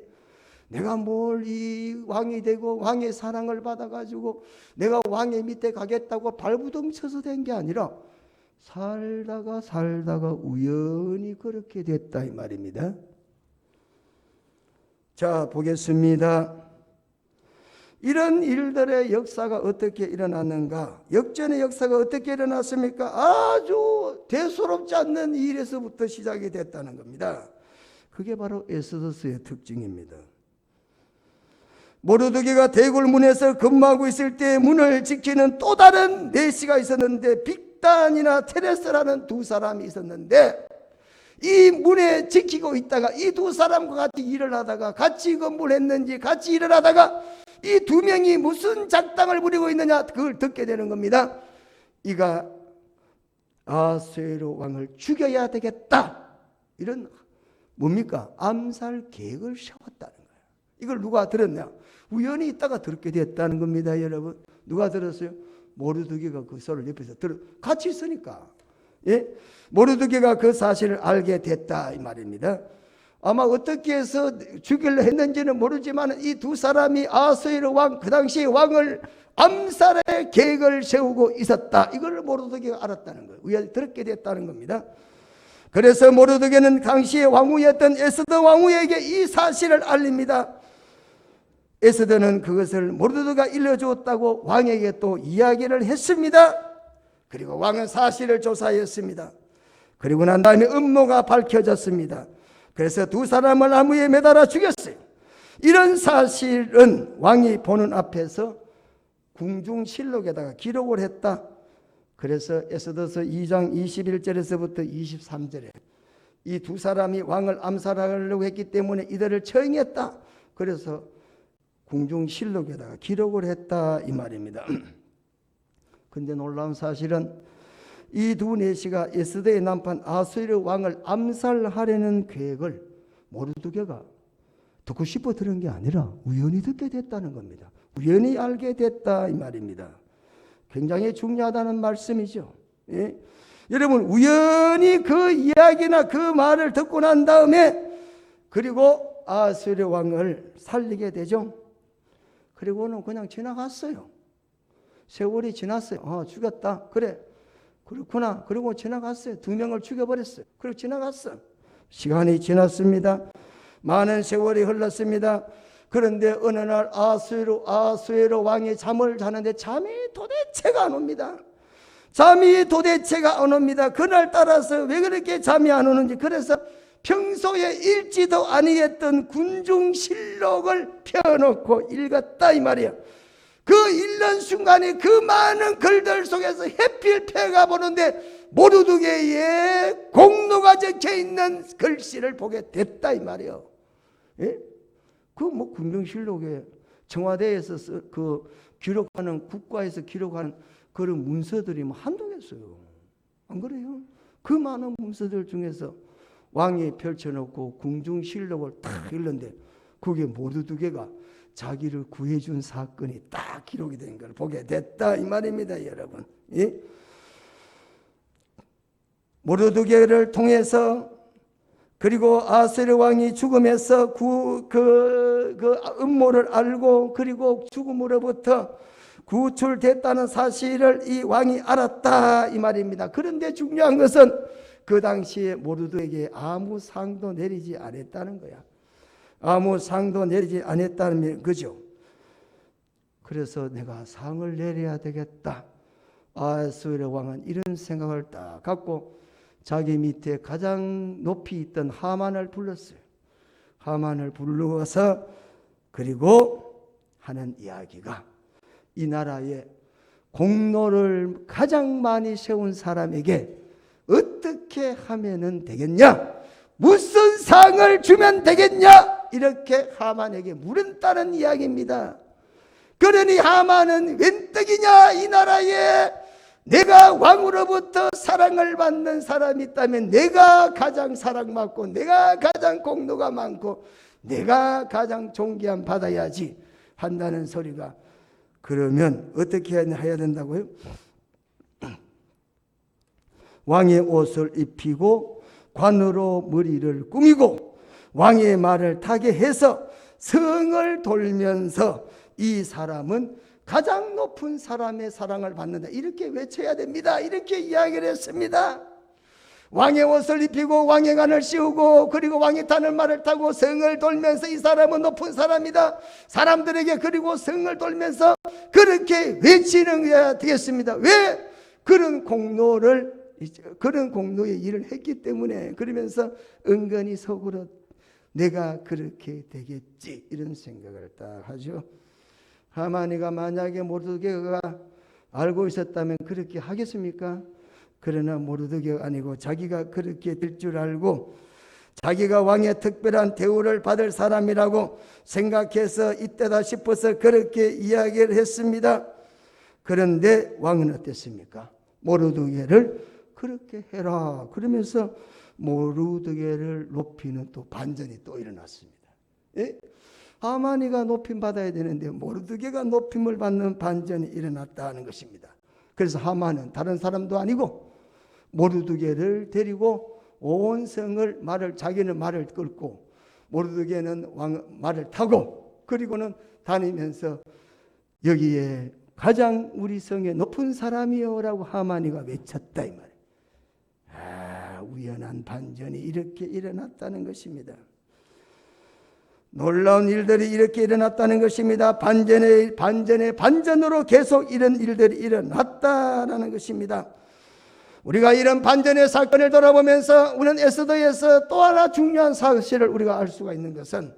내가 뭘 이 왕이 되고 왕의 사랑을 받아가지고 내가 왕의 밑에 가겠다고 발부둥 쳐서 된 게 아니라 살다가 우연히 그렇게 됐다 이 말입니다. 자, 보겠습니다. 이런 일들의 역사가 어떻게 일어났는가? 역전의 역사가 어떻게 일어났습니까? 아주 대수롭지 않는 일에서부터 시작이 됐다는 겁니다. 그게 바로 에스더서의 특징입니다. 모르드게가 대궐문에서 근무하고 있을 때 문을 지키는 또 다른 내시가 있었는데 빅단이나 테레스라는 두 사람이 있었는데 이 문에 지키고 있다가 이 두 사람과 같이 일을 하다가 같이 건물했는지 같이 일을 하다가 이 두 명이 무슨 작당을 부리고 있느냐 그걸 듣게 되는 겁니다. 이가 아수에로 왕을 죽여야 되겠다, 이런 뭡니까? 암살 계획을 세웠다는 거예요. 이걸 누가 들었냐? 우연히 있다가 듣게 됐다는 겁니다. 여러분, 누가 들었어요? 모르드게가 그 소리를 옆에서 같이 있으니까, 예? 모르드게가 그 사실을 알게 됐다 이 말입니다. 아마 어떻게 해서 죽이려 했는지는 모르지만 이 두 사람이 아수에로 왕, 그 당시 왕을 암살의 계획을 세우고 있었다, 이걸 모르드게가 알았다는 거예요. 우연히 들었게 됐다는 겁니다. 그래서 모르드게는 당시의 왕후였던 에스더 왕후에게 이 사실을 알립니다. 에스더는 그것을 모르드게가 일러주었다고 왕에게 또 이야기를 했습니다. 그리고 왕은 사실을 조사했습니다. 그리고 난 다음에 음모가 밝혀졌습니다. 그래서 두 사람을 나무에 매달아 죽였어요. 이런 사실은 왕이 보는 앞에서 궁중실록에다가 기록을 했다. 그래서 에스더서 2장 21절에서부터 23절에 이 두 사람이 왕을 암살하려고 했기 때문에 이들을 처형했다. 그래서 궁중실록에다가 기록을 했다 이 말입니다. 근데 놀라운 사실은 이 두 내시가 에스더의 남편 아수에르 왕을 암살하려는 계획을 모르드게가 듣고 싶어 들은 게 아니라 우연히 듣게 됐다는 겁니다. 우연히 알게 됐다 이 말입니다. 굉장히 중요하다는 말씀이죠. 예? 여러분, 우연히 그 이야기나 그 말을 듣고 난 다음에 그리고 아수에르 왕을 살리게 되죠. 그리고는 그냥 지나갔어요. 세월이 지났어요. 죽였다. 그래, 그렇구나. 그리고 지나갔어요. 두 명을 죽여버렸어요. 그리고 지나갔어. 시간이 지났습니다. 많은 세월이 흘렀습니다. 그런데 어느 날 아수에로 왕이 잠을 자는데 잠이 도대체가 안 옵니다. 잠이 도대체가 안 옵니다. 그날 따라서 왜 그렇게 잠이 안 오는지, 그래서 평소에 읽지도 아니했던 군중실록을 펴놓고 읽었다 이 말이에요. 그 읽는 순간에 그 많은 글들 속에서 해필 펴가 보는데 모르드게의 공로가 적혀있는 글씨를 보게 됐다 이 말이에요. 예? 그 뭐 군중실록에 청와대에서 그 기록하는, 국가에서 기록하는 그런 문서들이 뭐 한두 개였어요. 안 그래요? 그 많은 문서들 중에서 왕이 펼쳐놓고 궁중실록을 딱 읽는데 그게 모르드게가 자기를 구해준 사건이 딱 기록이 된 걸 보게 됐다 이 말입니다, 여러분. 예? 모르드게를 통해서, 그리고 아수에르 왕이 죽음에서 그 음모를 알고 그리고 죽음으로부터 구출됐다는 사실을 이 왕이 알았다 이 말입니다. 그런데 중요한 것은 그 당시에 모르드게에게 아무 상도 내리지 않았다는 거야. 아무 상도 내리지 않았다는 거죠. 그래서 내가 상을 내려야 되겠다. 아수에르 왕은 이런 생각을 딱 갖고 자기 밑에 가장 높이 있던 하만을 불렀어요. 하만을 불러서 그리고 하는 이야기가, 이 나라에 공로를 가장 많이 세운 사람에게 어떻게 하면은 되겠냐? 무슨 상을 주면 되겠냐? 이렇게 하만에게 물었다는 이야기입니다. 그러니 하만은 웬 떡이냐? 이 나라에 내가 왕으로부터 사랑을 받는 사람이 있다면 내가 가장 사랑받고 내가 가장 공로가 많고 내가 가장 존귀함 받아야지 한다는 소리가, 그러면 어떻게 해야 된다고요? 왕의 옷을 입히고 관으로 머리를 꾸미고 왕의 말을 타게 해서 성을 돌면서 이 사람은 가장 높은 사람의 사랑을 받는다, 이렇게 외쳐야 됩니다. 이렇게 이야기를 했습니다. 왕의 옷을 입히고 왕의 관을 씌우고 그리고 왕이 타는 말을 타고 성을 돌면서 이 사람은 높은 사람이다. 사람들에게 그리고 성을 돌면서 그렇게 외치는 게 되겠습니다. 왜? 그런 공로의 일을 했기 때문에. 그러면서 은근히 속으로 내가 그렇게 되겠지 이런 생각을 딱 하죠. 하만이가 만약에 모르드게가 알고 있었다면 그렇게 하겠습니까? 그러나 모르드게가 아니고 자기가 그렇게 될 줄 알고 자기가 왕의 특별한 대우를 받을 사람이라고 생각해서 이때다 싶어서 그렇게 이야기를 했습니다. 그런데 왕은 어땠습니까? 모르드게를 그렇게 해라 그러면서 모르드게를 높이는 또 반전이 또 일어났습니다. 예? 하만이가 높임 받아야 되는데 모르드게가 높임을 받는 반전이 일어났다는 것입니다. 그래서 하만은 다른 사람도 아니고 모르드게를 데리고 온 성을 자기는 말을 끌고 모르드게는 말을 타고 그리고는 다니면서 여기에 가장 우리 성에 높은 사람이요라고 하만이가 외쳤다 이 말이에요. 우연한 반전이 이렇게 일어났다는 것입니다. 놀라운 일들이 이렇게 일어났다는 것입니다. 반전으로 계속 이런 일들이 일어났다는 것입니다. 우리가 이런 반전의 사건을 돌아보면서 우리는 에스더에서 또 하나 중요한 사실을 우리가 알 수가 있는 것은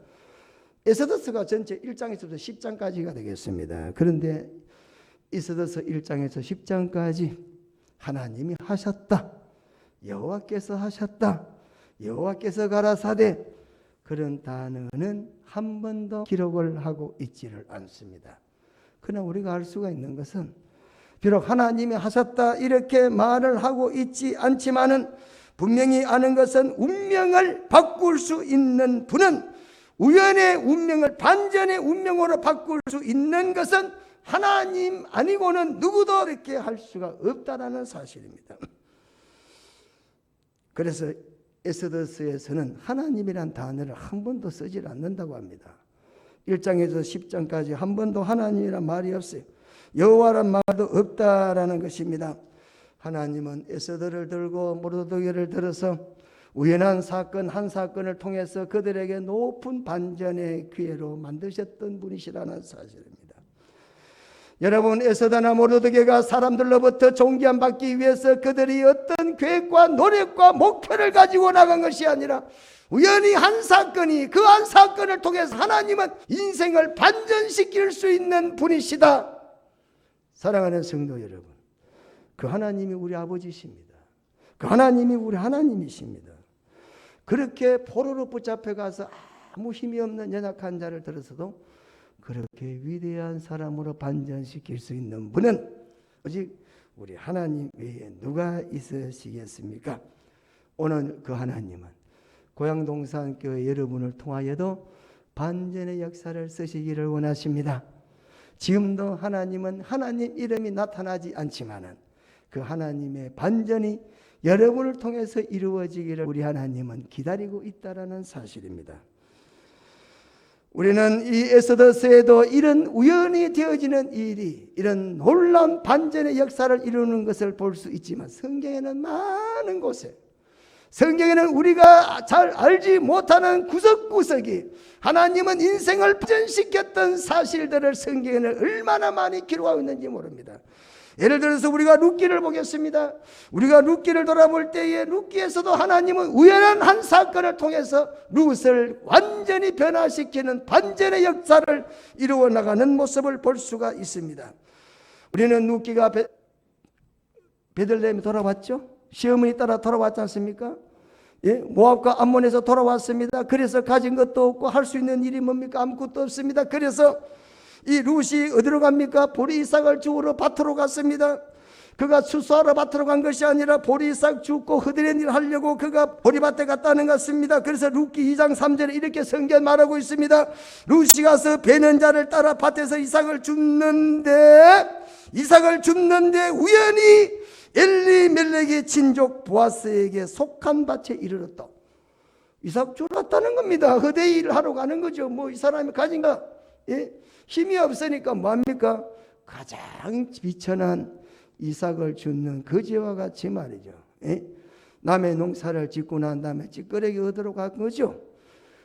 에스더서가 전체 1장에서부터 10장까지가 되겠습니다. 그런데 에스더서 1장에서 10장까지 하나님이 하셨다, 여호와께서 하셨다, 여호와께서 가라사대, 그런 단어는 한 번도 기록을 하고 있지를 않습니다. 그러나 우리가 알 수가 있는 것은 비록 하나님이 하셨다 이렇게 말을 하고 있지 않지만은 분명히 아는 것은 운명을 바꿀 수 있는 분은 우연의 운명을 반전의 운명으로 바꿀 수 있는 것은 하나님 아니고는 누구도 그렇게 할 수가 없다라는 사실입니다. 그래서 에스더서에서는 하나님이란 단어를 한 번도 쓰지 않는다고 합니다. 1장에서 10장까지 한 번도 하나님이란 말이 없어요. 여호와란 말도 없다라는 것입니다. 하나님은 에스더를 들고 모르드게를 들어서 우연한 사건 한 사건을 통해서 그들에게 높은 반전의 기회로 만드셨던 분이시라는 사실입니다. 여러분, 에스더나 모르드게가 사람들로부터 존귀함 받기 위해서 그들이 어떤 계획과 노력과 목표를 가지고 나간 것이 아니라 우연히 한 사건이 그 한 사건을 통해서 하나님은 인생을 반전시킬 수 있는 분이시다. 사랑하는 성도 여러분, 그 하나님이 우리 아버지십니다. 그 하나님이 우리 하나님이십니다. 그렇게 포로로 붙잡혀가서 아무 힘이 없는 연약한 자를 들어서도 그렇게 위대한 사람으로 반전시킬 수 있는 분은 오직 우리 하나님 외에 누가 있으시겠습니까? 오늘 그 하나님은 고양동산교회 여러분을 통하여도 반전의 역사를 쓰시기를 원하십니다. 지금도 하나님은 하나님 이름이 나타나지 않지만은 그 하나님의 반전이 여러분을 통해서 이루어지기를 우리 하나님은 기다리고 있다라는 사실입니다. 우리는 이 에스더서에도 이런 우연히 되어지는 일이 이런 놀라운 반전의 역사를 이루는 것을 볼 수 있지만 성경에는 많은 곳에 성경에는 우리가 잘 알지 못하는 구석구석이 하나님은 인생을 반전시켰던 사실들을 성경에는 얼마나 많이 기록하고 있는지 모릅니다. 예를 들어서 우리가 룻기를 보겠습니다. 우리가 룻기를 돌아볼 때에 룻기에서도 하나님은 우연한 한 사건을 통해서 룻을 완전히 변화시키는 반전의 역사를 이루어 나가는 모습을 볼 수가 있습니다. 우리는 룻기가 베들레헴에 돌아왔죠. 시어머니 따라 돌아왔지 않습니까? 예? 모압과 암몬에서 돌아왔습니다. 그래서 가진 것도 없고 할 수 있는 일이 뭡니까? 아무것도 없습니다. 그래서 이 룻이 어디로 갑니까? 보리 이삭을 주우러 밭으로 갔습니다. 그가 추수하러 밭으로 간 것이 아니라 보리 이삭 줍고 허드렛 일 하려고 그가 보리밭에 갔다는 것 같습니다. 그래서 룻기 2장 3절에 이렇게 성경 말하고 있습니다. 룻이 가서 베는 자를 따라 밭에서 이삭을 줍는데 우연히 엘리멜렉의 친족 보아스에게 속한 밭에 이르렀다. 이삭 주렀다는 겁니다. 허대 일을 하러 가는 거죠. 뭐 이 사람이 가진가? 예? 힘이 없으니까 뭐합니까? 가장 비천한 이삭을 줍는 거지와 같이 말이죠. 예? 남의 농사를 짓고 난 다음에 찌끄레기 얻으러 간 거죠.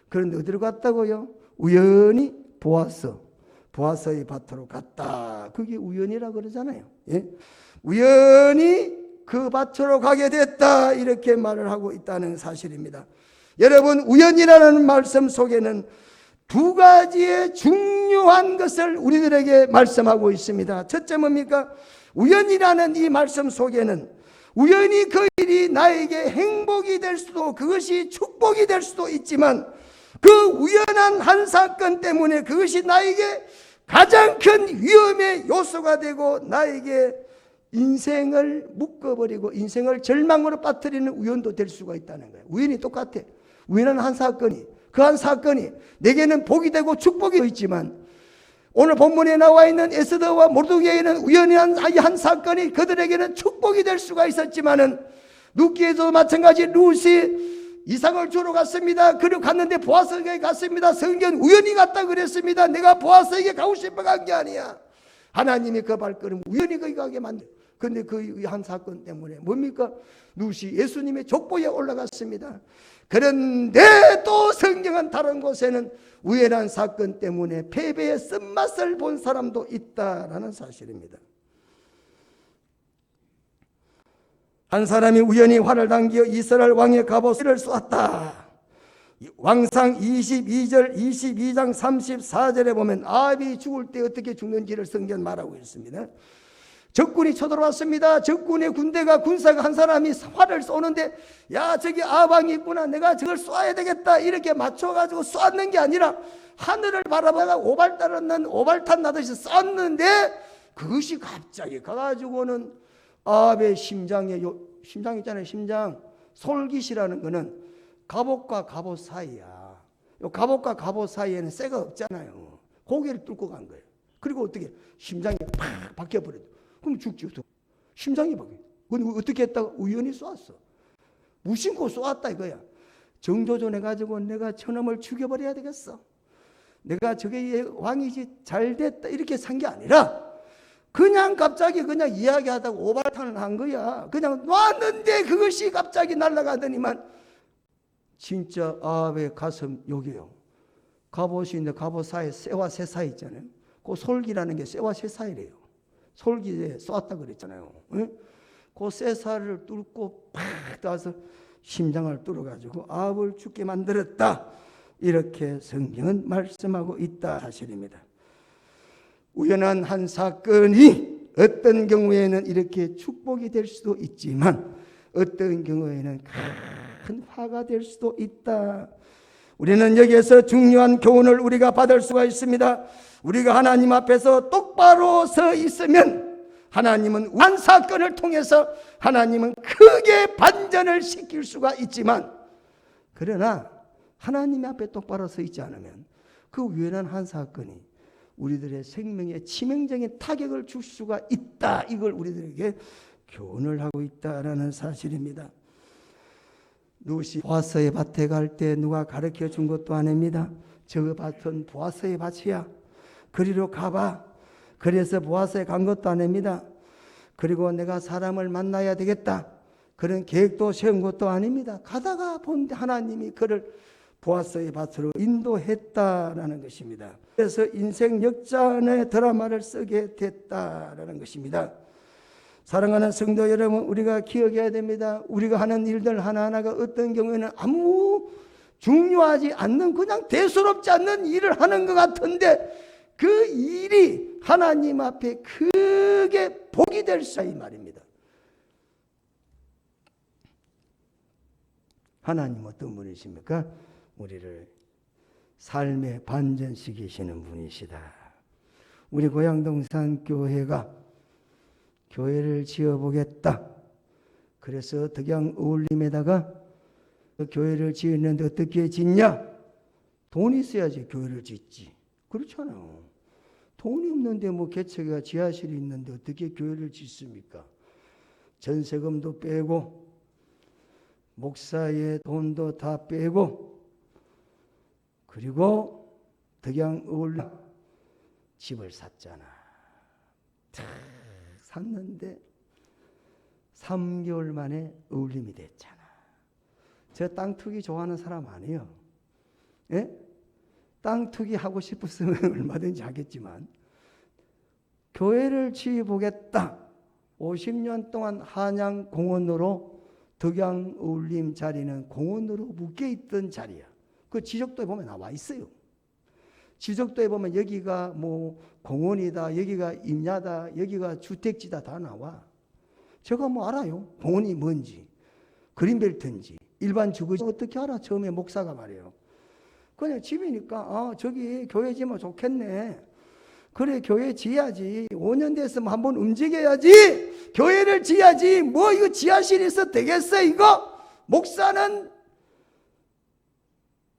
그런데 어디로 갔다고요? 우연히 보아스의 밭으로 갔다. 그게 우연이라 그러잖아요. 예? 우연히 그 밭으로 가게 됐다. 이렇게 말을 하고 있다는 사실입니다. 여러분, 우연이라는 말씀 속에는 두 가지의 중요한 것을 우리들에게 말씀하고 있습니다. 첫째 뭡니까? 우연이라는 이 말씀 속에는 우연히 그 일이 나에게 행복이 될 수도, 그것이 축복이 될 수도 있지만, 그 우연한 한 사건 때문에 그것이 나에게 가장 큰 위험의 요소가 되고 나에게 인생을 묶어버리고 인생을 절망으로 빠뜨리는 우연도 될 수가 있다는 거예요. 우연이 똑같아. 우연한 한 사건이, 그 한 사건이 내게는 복이 되고 축복이 있지만, 오늘 본문에 나와 있는 에스더와 모르드게에는 우연한 한 사건이 그들에게는 축복이 될 수가 있었지만은, 룻기에도 마찬가지. 룻이 이상을 주러 갔습니다. 그리고 갔는데 보아스에게 갔습니다. 성경 우연히 갔다 그랬습니다. 내가 보아스에게 가고 싶어 간 게 아니야. 하나님이 그 발걸음 우연히 거기 가게 만들. 그런데 그 한 사건 때문에 뭡니까? 룻이 예수님의 족보에 올라갔습니다. 그런데 또 성경은 다른 곳에는 우연한 사건 때문에 패배의 쓴맛을 본 사람도 있다라는 사실입니다. 한 사람이 우연히 활을 당겨 이스라엘 왕의 갑옷을 쏘았다. 왕상 22절 22장 34절에 보면 아합이 죽을 때 어떻게 죽는지를 성경 말하고 있습니다. 적군이 쳐들어왔습니다. 적군의 군사가 한 사람이 활을 쏘는데, 야, 저기 아합왕이 있구나, 내가 저걸 쏘아야 되겠다, 이렇게 맞춰가지고 쏘았는 게 아니라 하늘을 바라보다가 오발탄 나듯이 쐈는데, 그것이 갑자기 가가지고는 아합의 심장 있잖아요. 심장. 솔깃이라는 거는 갑옷과 갑옷 사이야. 요 갑옷과 갑옷 사이에는 쇠가 없잖아요. 고개를 뚫고 간 거예요. 그리고 어떻게 심장이 팍 박혀버려. 그럼 죽지. 심장이 박혀. 그건 어떻게 했다가 우연히 쏘았어. 무심코 쏘았다 이거야. 정조준해가지고 내가 저놈을 죽여버려야 되겠어. 내가 저게 왕이지 잘됐다 이렇게 산 게 아니라, 그냥 갑자기 그냥 이야기하다가 오발탄을 한 거야. 그냥 놨는데 그것이 갑자기 날아가더니만, 진짜 아합의 가슴 여기요. 갑옷이 있는데 갑옷 사이에 쇠와 쇠 사이 있잖아요. 그 솔기라는 게 쇠와 쇠 사이래요. 솔기에 쏘았다 그랬잖아요. 그 쇠살을 뚫고 팍 떠서 심장을 뚫어가지고 아합을 죽게 만들었다. 이렇게 성경은 말씀하고 있다 사실입니다. 우연한 한 사건이 어떤 경우에는 이렇게 축복이 될 수도 있지만, 어떤 경우에는 큰 화가 될 수도 있다. 우리는 여기에서 중요한 교훈을 우리가 받을 수가 있습니다. 우리가 하나님 앞에서 똑바로 서 있으면 하나님은 한 사건을 통해서 하나님은 크게 반전을 시킬 수가 있지만, 그러나 하나님 앞에 똑바로 서 있지 않으면 그 우연한 한 사건이 우리들의 생명에 치명적인 타격을 줄 수가 있다. 이걸 우리들에게 교훈을 하고 있다라는 사실입니다. 룻이 보아스의 밭에 갈 때 누가 가르쳐 준 것도 아닙니다. 저 밭은 보아스의 밭이야. 그리로 가봐. 그래서 보아스에 간 것도 아닙니다. 그리고 내가 사람을 만나야 되겠다, 그런 계획도 세운 것도 아닙니다. 가다가 본 하나님이 그를 보아스의 밭으로 인도했다라는 것입니다. 그래서 인생 역전의 드라마를 쓰게 됐다라는 것입니다. 사랑하는 성도 여러분, 우리가 기억해야 됩니다. 우리가 하는 일들 하나하나가 어떤 경우에는 아무 중요하지 않는, 그냥 대수롭지 않는 일을 하는 것 같은데, 그 일이 하나님 앞에 크게 복이 될 수 있다 이 말입니다. 하나님 어떤 분이십니까? 우리를 삶에 반전시키시는 분이시다. 우리 고향동산교회가 교회를 지어보겠다. 그래서 덕양 어울림에다가 교회를 지었는데 어떻게 짓냐? 돈이 있어야지 교회를 짓지. 그렇잖아요. 돈이 없는데 뭐 개척이가 지하실이 있는데 어떻게 교회를 짓습니까? 전세금도 빼고 목사의 돈도 다 빼고, 그리고 덕양 어울림 집을 샀잖아. 샀는데 3개월 만에 어울림이 됐잖아. 저 땅 투기 좋아하는 사람 아니에요. 예? 땅 투기 하고 싶었으면 얼마든지 하겠지만, 교회를 지어보겠다. 50년 동안 한양 공원으로 덕양 어울림 자리는 공원으로 묶여있던 자리야. 그 지적도에 보면 나와 있어요. 지적도에 보면 여기가 뭐 공원이다, 여기가 임야다, 여기가 주택지다 다 나와. 제가 뭐 알아요? 공원이 뭔지, 그린벨트인지, 일반 주거지 어떻게 알아? 처음에 목사가 말해요. 그냥 집이니까 저기 교회 지면 좋겠네. 그래, 교회 지어야지. 5년 됐으면 한번 움직여야지. 교회를 지어야지. 뭐 이거 지하실이 있어 되겠어 이거? 목사는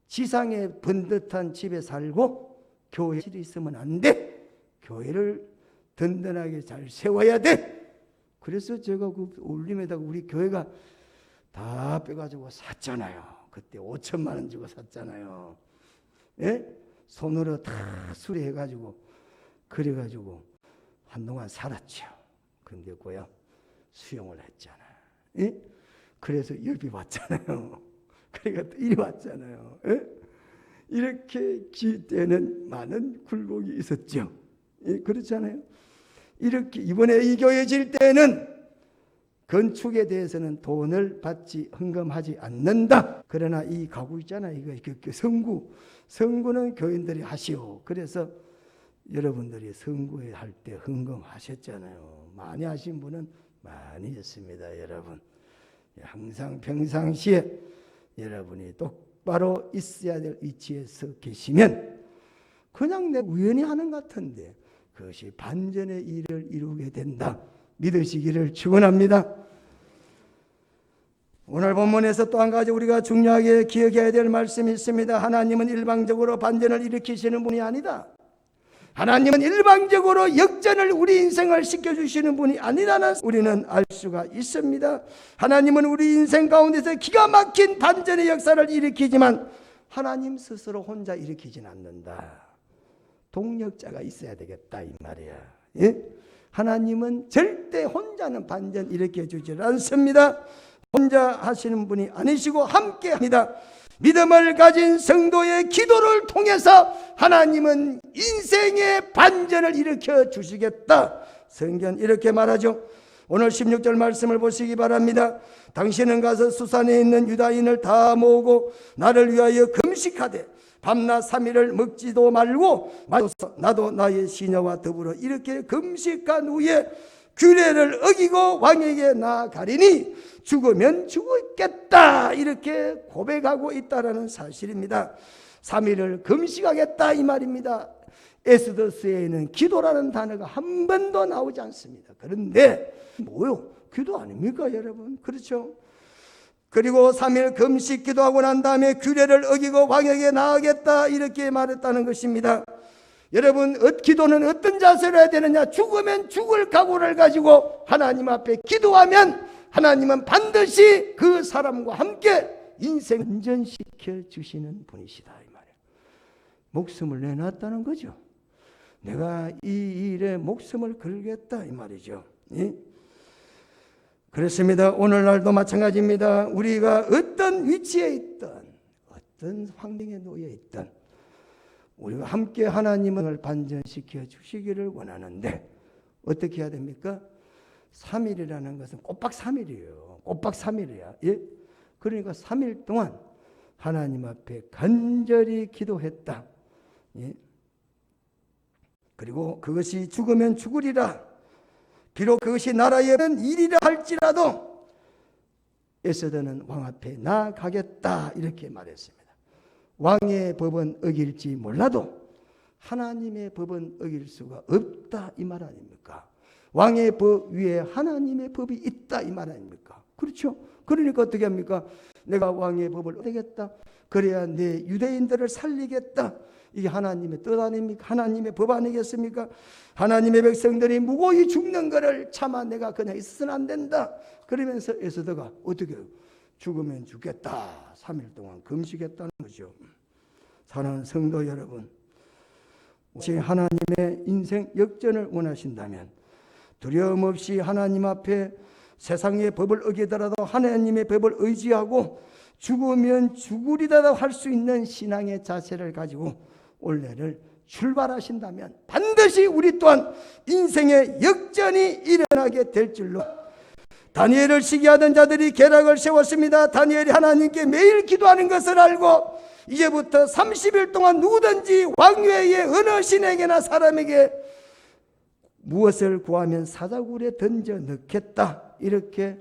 지상에 번듯한 집에 살고 교회실이 있으면 안 돼. 교회를 든든하게 잘 세워야 돼. 그래서 제가 그 올림에다가 우리 교회가 다 빼가지고 샀잖아요. 그때 5천만 원 주고 샀잖아요. 예? 손으로 다 수리해가지고 그래가지고 한동안 살았죠. 근데 고야 수용을 했잖아. 예? 그래서 열비 왔잖아요. 그러니까 이리 왔잖아요. 예? 이렇게 기때는 많은 굴곡이 있었죠. 예? 그렇잖아요. 이렇게 이번에 이 교회 질 때는 건축에 대해서는 돈을 받지 헌금하지 않는다. 그러나 이 가구 있잖아요. 이거 성구는 교인들이 하시오. 그래서 여러분들이 성구에 할 때 헌금하셨잖아요. 많이 하신 분은 많이 했습니다. 여러분 항상 평상시에 여러분이 똑바로 있어야 될 위치에서 계시면 그냥 내 우연히 하는 것 같은데 그것이 반전의 일을 이루게 된다. 믿으시기를 축원합니다. 오늘 본문에서 또 한 가지 우리가 중요하게 기억해야 될 말씀이 있습니다. 하나님은 일방적으로 반전을 일으키시는 분이 아니다. 하나님은 일방적으로 역전을 우리 인생을 시켜주시는 분이 아니라는 우리는 알 수가 있습니다. 하나님은 우리 인생 가운데서 기가 막힌 반전의 역사를 일으키지만 하나님 스스로 혼자 일으키진 않는다. 동력자가 있어야 되겠다 이 말이야. 예? 하나님은 절대 혼자는 반전 일으켜주지 않습니다. 혼자 하시는 분이 아니시고 함께 합니다. 믿음을 가진 성도의 기도를 통해서 하나님은 인생의 반전을 일으켜 주시겠다. 성경 이렇게 말하죠. 오늘 16절 말씀을 보시기 바랍니다. 당신은 가서 수산에 있는 유다인을 다 모으고 나를 위하여 금식하되 밤낮 3일을 먹지도 말고 나도 나의 시녀와 더불어 이렇게 금식한 후에 규례를 어기고 왕에게 나아가리니 죽으면 죽겠다 이렇게 고백하고 있다라는 사실입니다. 3일을 금식하겠다 이 말입니다. 에스더스에는 기도라는 단어가 한 번도 나오지 않습니다. 그런데 뭐요? 기도 아닙니까 여러분? 그렇죠? 그리고 3일 금식 기도하고 난 다음에 규례를 어기고 왕에게 나아가겠다 이렇게 말했다는 것입니다. 여러분 기도는 어떤 자세로 해야 되느냐? 죽으면 죽을 각오를 가지고 하나님 앞에 기도하면 하나님은 반드시 그 사람과 함께 인생 안전시켜 주시는 분이시다 이 말이에요. 목숨을 내놨다는 거죠. 내가 이 일에 목숨을 걸겠다 이 말이죠. 예? 그렇습니다. 오늘날도 마찬가지입니다. 우리가 어떤 위치에 있든 어떤 환경에 놓여 있든 우리가 함께 하나님을 반전시켜 주시기를 원하는데 어떻게 해야 됩니까? 3일이라는 것은 꼬박 3일이에요. 꼬박 3일이야. 예? 그러니까 3일 동안 하나님 앞에 간절히 기도했다. 예? 그리고 그것이 죽으면 죽으리라. 비록 그것이 나라의 일이라 할지라도 에스더는 왕 앞에 나아가겠다 이렇게 말했습니다. 왕의 법은 어길지 몰라도 하나님의 법은 어길 수가 없다 이 말 아닙니까? 왕의 법 위에 하나님의 법이 있다 이 말 아닙니까? 그렇죠? 그러니까 어떻게 합니까? 내가 왕의 법을 어기겠다. 그래야 내 유대인들을 살리겠다. 이게 하나님의 뜻 아닙니까? 하나님의 법 아니겠습니까? 하나님의 백성들이 무고히 죽는 것을 차마 내가 그냥 있어서는 안 된다. 그러면서 에스더가 어떻게 해요? 죽으면 죽겠다. 3일 동안 금식했다는 거죠. 사랑하는 성도 여러분, 혹시 하나님의 인생 역전을 원하신다면 두려움 없이 하나님 앞에 세상의 법을 어기더라도 하나님의 법을 의지하고 죽으면 죽으리다 할 수 있는 신앙의 자세를 가지고 올해를 출발하신다면 반드시 우리 또한 인생의 역전이 일어나게 될 줄로. 다니엘을 시기하던 자들이 계략을 세웠습니다. 다니엘이 하나님께 매일 기도하는 것을 알고 이제부터 30일 동안 누구든지 왕외의 어느 신에게나 사람에게 무엇을 구하면 사자굴에 던져 넣겠다. 이렇게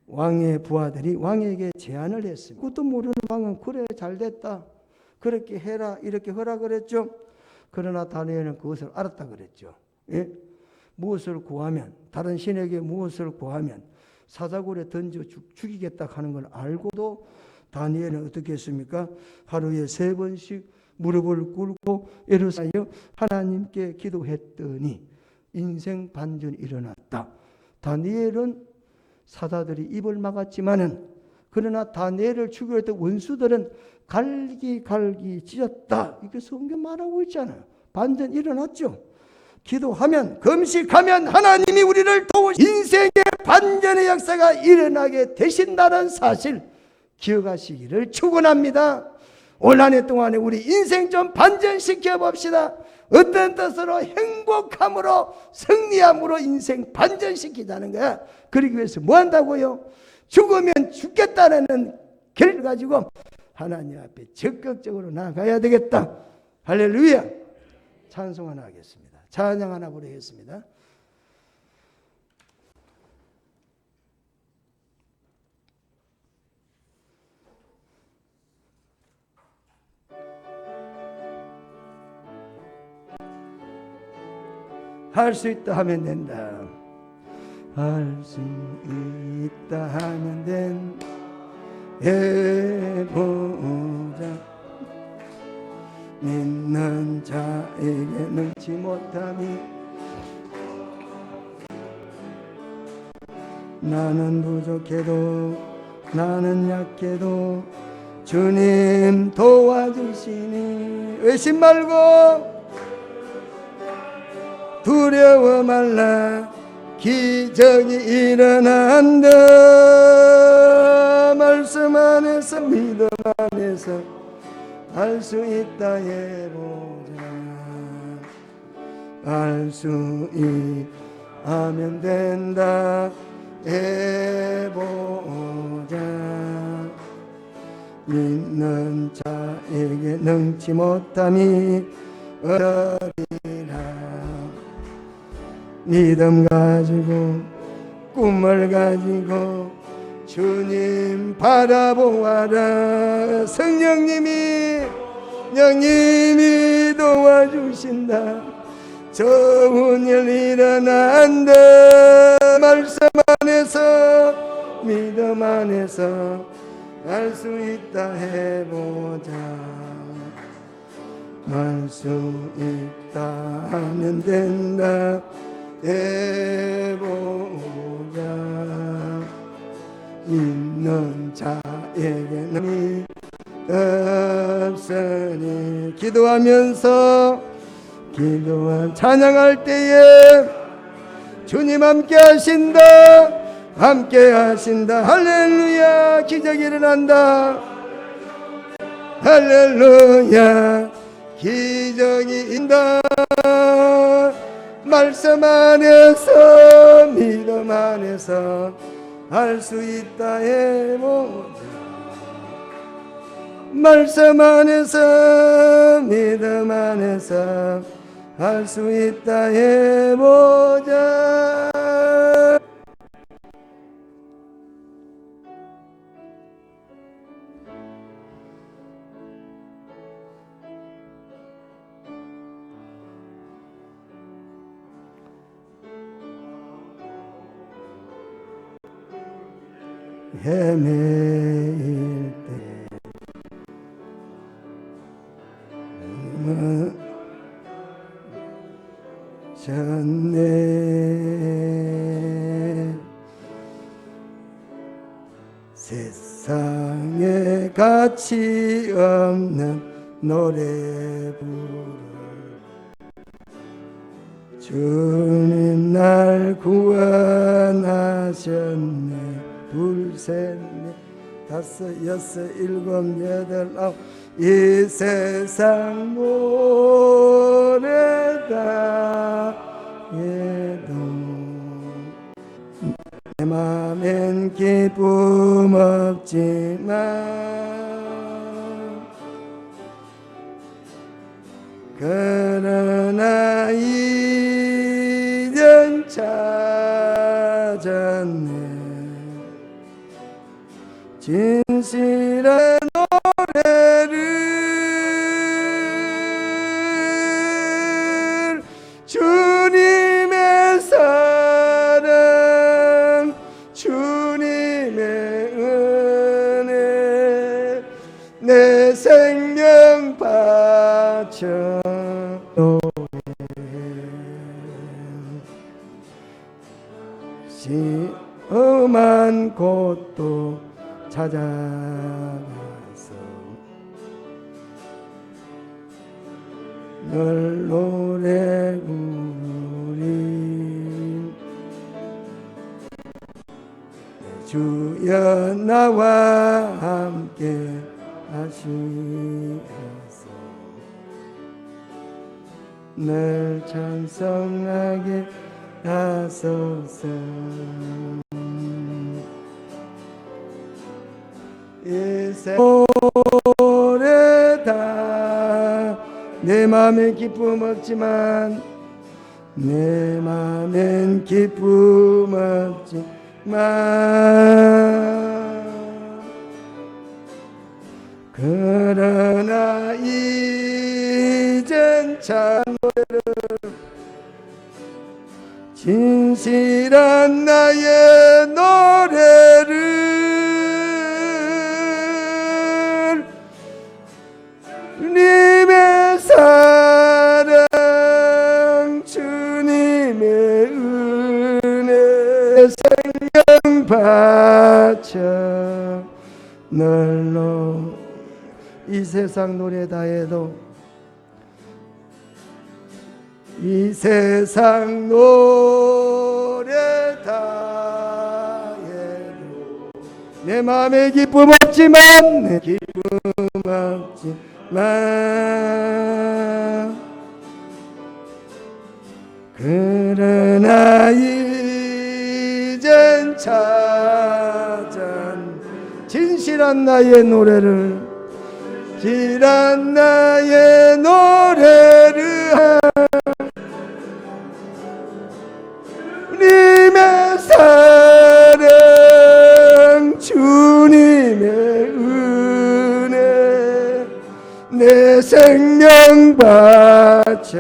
왕의 부하들이 왕에게 제안을 했습니다. 그것도 모르는 왕은 그래 잘됐다 그렇게 해라 이렇게 허락을 했죠. 그러나 다니엘은 그것을 알았다 그랬죠. 예? 무엇을 구하면 다른 신에게 무엇을 구하면 사자굴에 던져 죽이겠다 하는 걸 알고도 다니엘은 어떻게 했습니까? 하루에 3번씩 무릎을 꿇고 애를 하나님께 기도했더니 인생 반전이 일어났다. 다니엘은 사자들이 입을 막았지만은 그러나 다니엘을 죽이려 했던 원수들은 갈기 찢었다. 이게 성경 말하고 있잖아요. 반전 일어났죠. 기도하면 금식하면 하나님이 우리를 도우시 인생의 반전의 역사가 일어나게 되신다는 사실 기억하시기를 축원합니다. 올 한 해 동안에 우리 인생 좀 반전시켜 봅시다. 어떤 뜻으로 행복함으로 승리함으로 인생 반전시키자는 거야. 그러기 위해서 뭐 한다고요? 죽으면 죽겠다는 결을 가지고 하나님 앞에 적극적으로 나가야 되겠다. 할렐루야. 찬송 하나 하겠습니다. 찬양 하나 부르겠습니다. 할 수 있다 하면 된다. 할 수 있다 하면 된다. 해보자. 믿는 자에게 능치 못함이 나는 부족해도 나는 약해도 주님 도와주시니 의심 말고 두려워 말라. 기적이 일어난다. 말씀 안에서 믿음 안에서 알 수 있다 해보자. 알 수 있으면 된다 해보자. 믿는 자에게 능치 못함이 어리라. 믿음 가지고 꿈을 가지고 주님 바라보아라. 성령님이 도와주신다. 좋은 일 일어난다. 말씀 안에서 믿음 안에서 알 수 있다 해보자. 알 수 있다 하면 된다 해보자. 믿는 자에게는 없으니 기도하면서 찬양할 때에 주님 함께 하신다. 함께 하신다. 할렐루야. 기적이 일어난다. 할렐루야. 기적이 인다. 말씀 안에서 믿음 안에서 할 수 있다 해보자. 말씀 안에서 믿음 안에서 할 수 있다 해보자. 헤매일 때 전네 세상에 가치 없는 노래 부를 주님 날 구원하셨네. 둘, 셋, 넷, 다섯, 여섯, 일곱, 여덟, 아홉. 이 세상 노래다 해도 내 맘엔 기쁨 없지만 그러나 이젠 찾아 험한 곳도 찾아가서 널 노래 부르리. 주여 나와 함께 하시옵소서. 늘 찬송하게 하소서. 이세 오래다 내 맘엔 기쁨 없지만 내 맘엔 기쁨 없지만 그러나 이젠 참 진실한 나의 노래를 주님의 사랑 주님의 은혜 생명 바쳐 널로 이 세상 노래 다 해도 이 세상 노래 다 해도 내 마음에 기쁨 없지만 내 기쁨 없지만 그러나 이젠 찾은 진실한 나의 노래를 진실한 나의 노래를 주님의 사랑 주님의 은혜 내 생명 바쳐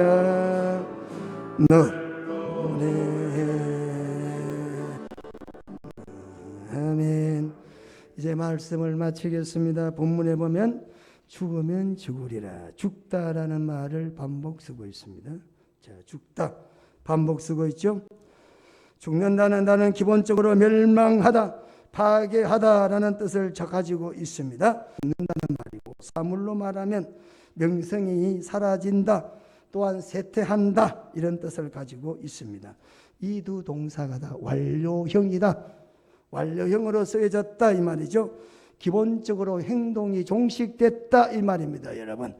노래. 아멘. 이제 말씀을 마치겠습니다. 본문에 보면 죽으면 죽으리라, 죽다라는 말을 반복 쓰고 있습니다. 자, 죽다 반복 쓰고 있죠. 죽는다는 단어는 기본적으로 멸망하다, 파괴하다라는 뜻을 가지고 있습니다. 죽는다는 말이고, 사물로 말하면 명성이 사라진다, 또한 쇠퇴한다, 이런 뜻을 가지고 있습니다. 이 두 동사가 다 완료형이다, 완료형으로 쓰여졌다 이 말이죠. 기본적으로 행동이 종식됐다 이 말입니다. 여러분,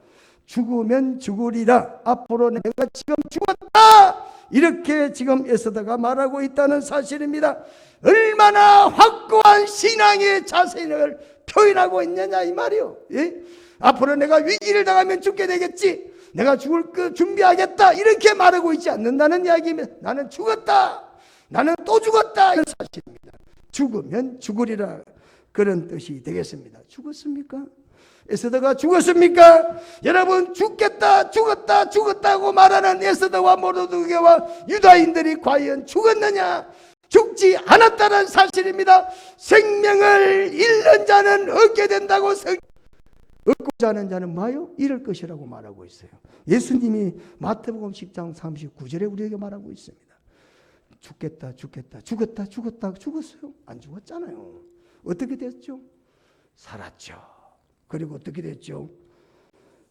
죽으면 죽으리라, 앞으로 내가 지금 죽었다, 이렇게 지금 에스더가 말하고 있다는 사실입니다. 얼마나 확고한 신앙의 자세를 표현하고 있느냐 이 말이요. 예? 앞으로 내가 위기를 당하면 죽게 되겠지, 내가 죽을 거 준비하겠다, 이렇게 말하고 있지 않는다는 이야기입니다. 나는 죽었다, 나는 또 죽었다, 이런 사실입니다. 죽으면 죽으리라, 그런 뜻이 되겠습니다. 죽었습니까? 에스더가 죽었습니까? 여러분, 죽겠다, 죽었다, 죽었다고 말하는 에스더와 모르드게와 유다인들이 과연 죽었느냐? 죽지 않았다는 사실입니다. 생명을 잃는 자는 얻게 된다고, 얻고자 하는 자는 뭐요? 잃을 것이라고 말하고 있어요. 예수님이 마태복음 10장 39절에 우리에게 말하고 있습니다. 죽겠다, 죽겠다, 죽었다, 죽었다, 죽었어요? 안 죽었잖아요. 어떻게 됐죠? 살았죠. 그리고 어떻게 됐죠?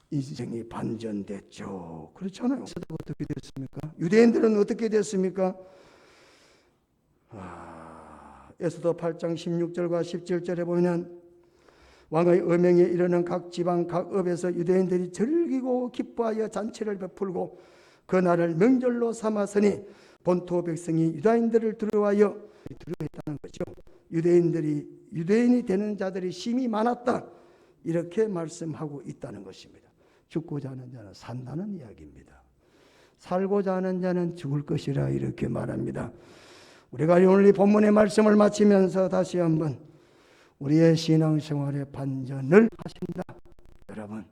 인생이 반전됐죠. 그렇잖아요. 어떻게 됐습니까? 유대인들은 어떻게 됐습니까? 에스더 8장 16절과 17절에 보면 왕의 어명에 이르는 각 지방 각 업에서 유대인들이 즐기고 기뻐하여 잔치를 베풀고 그 날을 명절로 삼았으니 본토 백성이 유다인들을 두려워하여 두려워했다는 거죠. 유대인이 되는 자들이 심히 많았다, 이렇게 말씀하고 있다는 것입니다. 죽고자 하는 자는 산다는 이야기입니다. 살고자 하는 자는 죽을 것이라, 이렇게 말합니다. 우리가 오늘 이 본문의 말씀을 마치면서 다시 한번 우리의 신앙생활의 반전을 하신다. 여러분,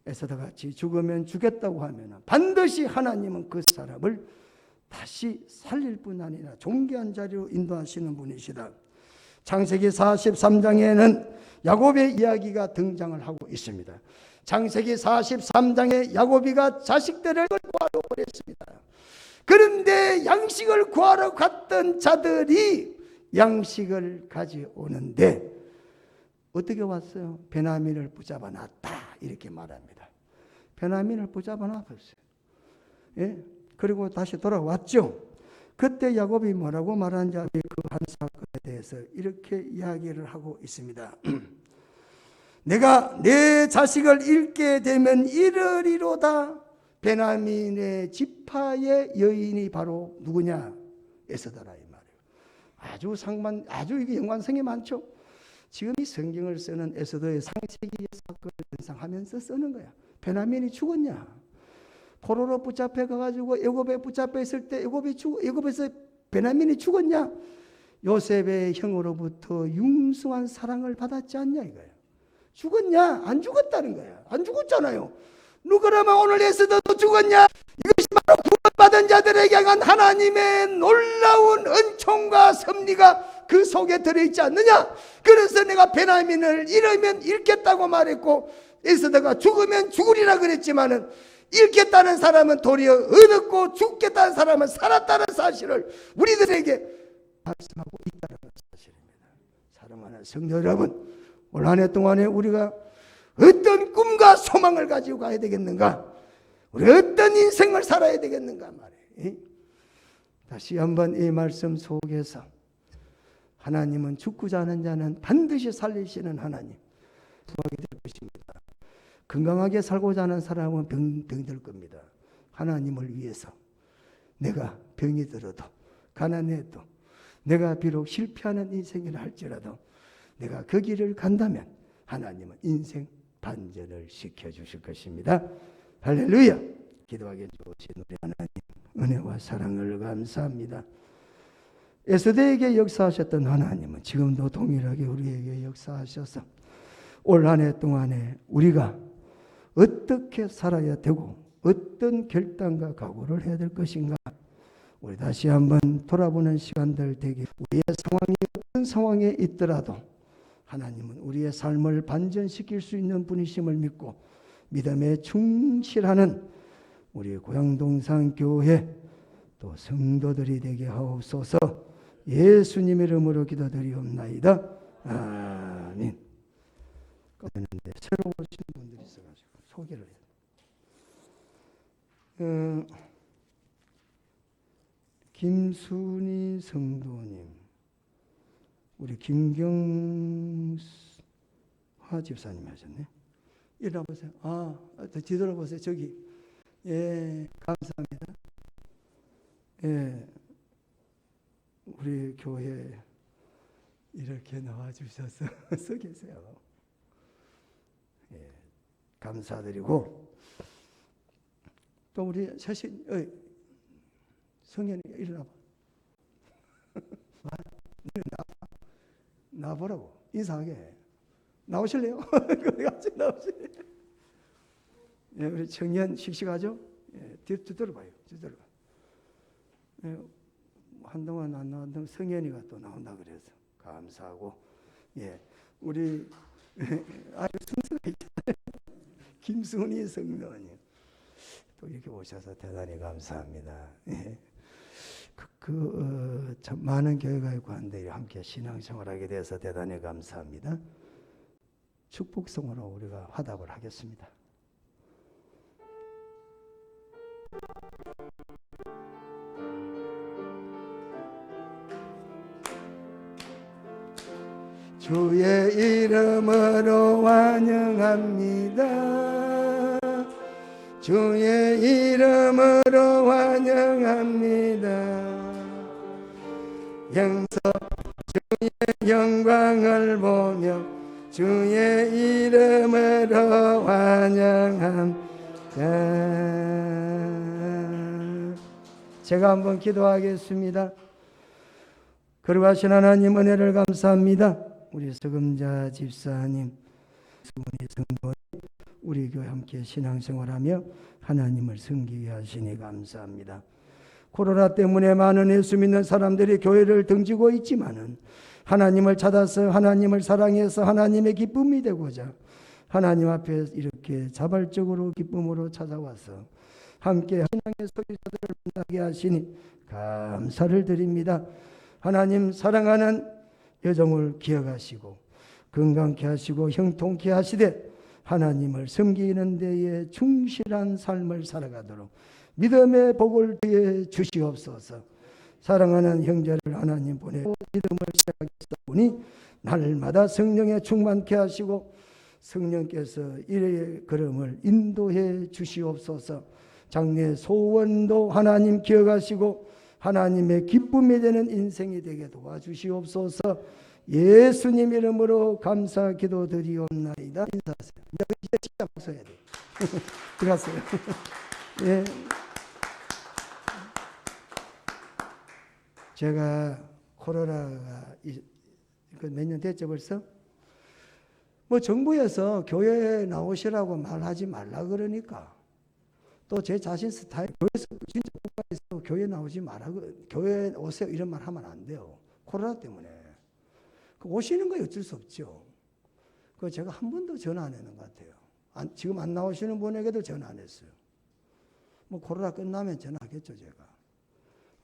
에스더같이 죽으면 죽겠다고 하면 반드시 하나님은 그 사람을 다시 살릴 뿐 아니라 존귀한 자리로 인도하시는 분이시다. 창세기 43장에는 야곱의 이야기가 등장을 하고 있습니다. 창세기 43장에 야곱이가 자식들을 구하러 보냈습니다. 그런데 양식을 구하러 갔던 자들이 양식을 가져오는데 어떻게 왔어요? 베냐민을 붙잡아 놨다 이렇게 말합니다. 베냐민을 붙잡아 놨어요. 예? 그리고 다시 돌아왔죠. 그때 야곱이 뭐라고 말하는지 그 한 사건에 대해서 이렇게 이야기를 하고 있습니다. 내가 내 자식을 잃게 되면 이르리로다. 베냐민의 지파의 여인이 바로 누구냐? 에스더라 이 말이에요. 아주 이게 연관성이 많죠. 지금 이 성경을 쓰는 에스더의 창세기의 사건을 연상하면서 쓰는 거야. 베냐민이 죽었냐? 포로로 붙잡혀 가지고 애굽에 붙잡혀 있을 때 애굽에서 베냐민이 죽었냐? 요셉의 형으로부터 융숭한 사랑을 받았지 않냐 이거예요. 죽었냐? 안 죽었다는 거야. 안 죽었잖아요. 누구라면 오늘 에스더도 죽었냐? 이것이 바로 구원받은 자들에게 향한 하나님의 놀라운 은총과 섭리가 그 속에 들어있지 않느냐? 그래서 내가 베냐민을 잃으면 잃겠다고 말했고 에스더가 죽으면 죽으리라 그랬지만은 잃겠다는 사람은 도리어 얻었고 죽겠다는 사람은 살았다는 사실을 우리들에게 말씀하고 있다는 사실입니다. 사랑하는 성도 여러분, 올 한 해 동안에 우리가 어떤 꿈과 소망을 가지고 가야 되겠는가? 우리가 어떤 인생을 살아야 되겠는가 말이에요. 다시 한번 이 말씀 속에서 하나님은 죽고자 하는 자는 반드시 살리시는 하나님 수하게 될 것입니다. 건강하게 살고자 하는 사람은 병들 겁니다. 하나님을 위해서 내가 병이 들어도 가난해도 내가 비록 실패하는 인생이라 할지라도 내가 그 길을 간다면 하나님은 인생 반전을 시켜주실 것입니다. 할렐루야. 기도하게 주신 우리 하나님 은혜와 사랑을 감사합니다. 에스더에게 역사하셨던 하나님은 지금도 동일하게 우리에게 역사하셔서 올 한 해 동안에 우리가 어떻게 살아야 되고 어떤 결단과 각오를 해야 될 것인가 우리 다시 한번 돌아보는 시간들 되게 우리의 상황이 어떤 상황에 있더라도 하나님은 우리의 삶을 반전시킬 수 있는 분이심을 믿고 믿음에 충실하는 우리 고향동산교회 또 성도들이 되게 하옵소서. 예수님의 이름으로 기도드리옵나이다. 아멘. 그런데 새로 오신 분들이 있어가지고 소개를 해요. 김순희 성도님, 우리 김경화 집사님 하셨네. 일어나보세요. 뒤돌아보세요. 저기. 예, 감사합니다. 예, 우리 교회 이렇게 나와주셔서 서 계세요. 예, 감사드리고 또 우리 사실 성현이 일어나봐. 나보라고 인사하게 나오실래요? 같이 나오실래요? 예, 우리 청년 씩씩하죠? 예, 뒤돌아봐요. 뒤돌아봐. 예, 한동안 안 나왔던 성현이가 또 나온다 그래서 감사하고, 예, 우리 아주 순서가 있잖아요. 김순희 성도님 또 이렇게 오셔서 대단히 감사합니다. 예. 참 많은 교회가 있고 한데 함께 신앙생활하게 돼서 대단히 감사합니다. 축복성으로 우리가 화답을 하겠습니다. 주의 이름으로 환영합니다. 주의 이름으로 환영합니다. 영서 주의 영광을 보며 주의 이름으로 환영합니다. 제가 한번 기도하겠습니다. 거룩하신 하나님 은혜를 감사합니다. 우리 서금자 집사님, 수문희 성도님, 우리 교회 함께 신앙생활하며 하나님을 섬기게 하시니 감사합니다. 코로나 때문에 많은 예수 믿는 사람들이 교회를 등지고 있지만은 하나님을 찾아서 하나님을 사랑해서 하나님의 기쁨이 되고자 하나님 앞에 이렇게 자발적으로 기쁨으로 찾아와서 함께 신앙의 소유자들을 만나게 하시니 감사를 드립니다. 하나님 사랑하는 여정을 기억하시고 건강케 하시고 형통케 하시되 하나님을 섬기는 데에 충실한 삶을 살아가도록 믿음의 복을 더해 주시옵소서. 사랑하는 형제를 하나님 보내고 믿음을 시작했사오니 날마다 성령에 충만케 하시고 성령께서 이의 걸음을 인도해 주시옵소서. 장래 소원도 하나님 기억하시고 하나님의 기쁨이 되는 인생이 되게 도와주시옵소서. 예수님 이름으로 감사 기도드리옵나이다. 인사하세요. 이제 진짜 벗어야 돼. 들어갔어요. 예. 제가 코로나가 몇 년 됐죠 벌써? 뭐 정부에서 교회에 나오시라고 말하지 말라 그러니까 또 제 자신 스타일 교회에서 진짜 국가에서 교회 나오지 마라 교회 오세요 이런 말 하면 안 돼요. 코로나 때문에 오시는 거 어쩔 수 없죠. 그 제가 한 번도 전화 안 했는 것 같아요. 지금 안 나오시는 분에게도 전화 안 했어요. 뭐 코로나 끝나면 전화하겠죠 제가.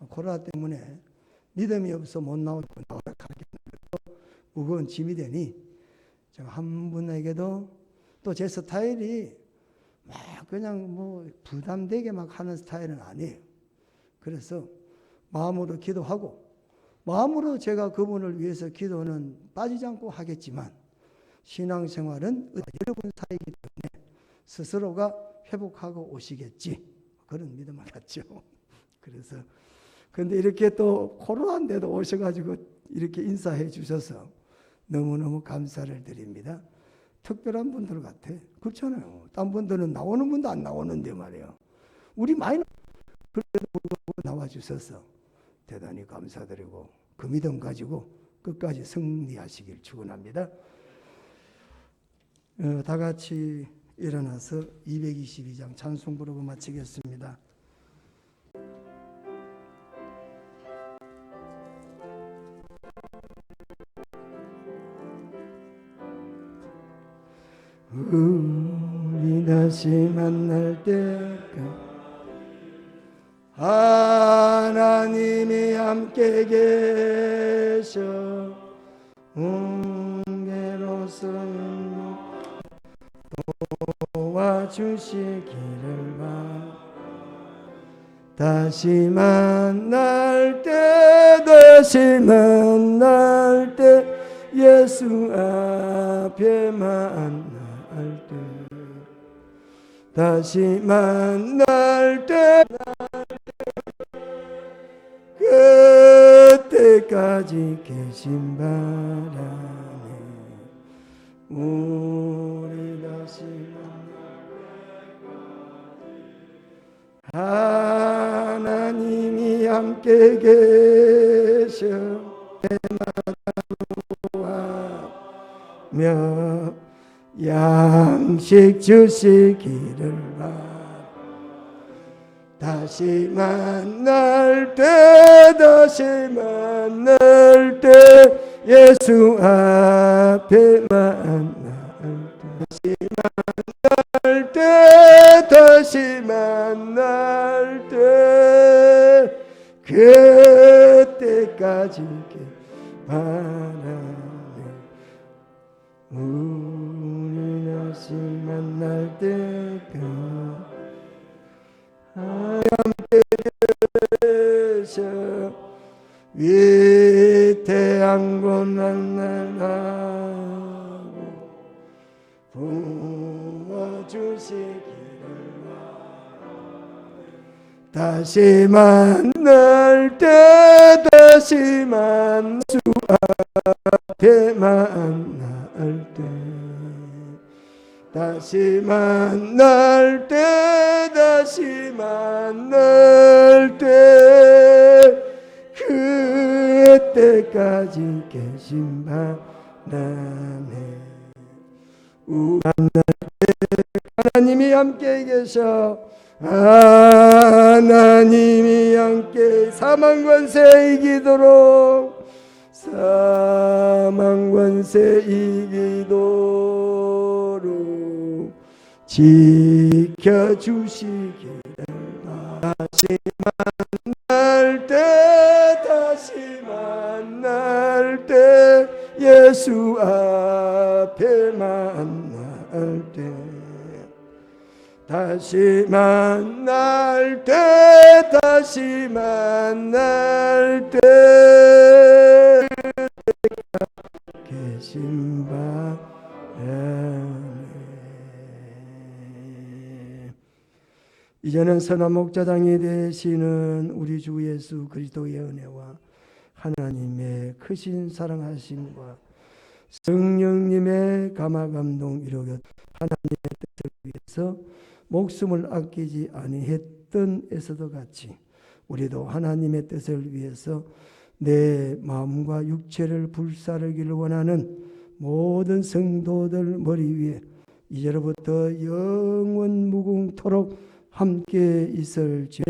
코로나 때문에 믿음이 없어 못 나오고 나오라 하겠는 것도 무거운 짐이 되니 제가 한 분에게도 또 제 스타일이 막 그냥 뭐 부담되게 막 하는 스타일은 아니에요. 그래서 마음으로 기도하고 마음으로 제가 그분을 위해서 기도는 빠지지 않고 하겠지만 신앙생활은 여러분 사이기 때문에 스스로가 회복하고 오시겠지 그런 믿음을 갖죠. 그래서 근데 이렇게 또 코로나인데도 오셔가지고 이렇게 인사해 주셔서 너무너무 감사를 드립니다. 특별한 분들 같아. 그렇잖아요. 딴 분들은 나오는 분도 안 나오는데 말이에요. 우리 많이 그래도 불구하고 나와주셔서 대단히 감사드리고 그 믿음 가지고 끝까지 승리하시길 축원합니다. 다 같이 일어나서 222장 찬송 부르고 마치겠습니다. 우리 다시 만날 때까지 하나님이 함께 계셔 웅계로서 도와주시기를 바라. 다시 만날 때 예수 앞에 만날 때 다시 만날 때 그때까지 계신 바람에 우리 다시 하나님이 함께 계셔 며 양식 주시기를 바라. 다시 만날 때 예수 앞에 다시 만날 때 그때까지 바라네. 우리 다시 만날 때까지 함께 계셔 위태한 만나고 부어주시기를 다시 만날 때 주 앞에 만날 때 다시 만날 때 그때까지 계신 바람에 만날 때 하나님이 함께 계셔 하나님이 함께 사망 권세 이기도록 사망 권세 이기도록 지켜주시기를 다시 만날 때 예수 앞에 만날 때 다시 만날 때 계신 바 이제는 선한 목자당이 되시는 우리 주 예수 그리스도의 은혜와 하나님의 크신 사랑하심과 성령님의 감화감동 이루겨 하나님의 뜻을 위해서 목숨을 아끼지 아니했던 에서도 같이 우리도 하나님의 뜻을 위해서 내 마음과 육체를 불사르기를 원하는 모든 성도들 머리 위에 이제로부터 영원 무궁토록 함께 있을지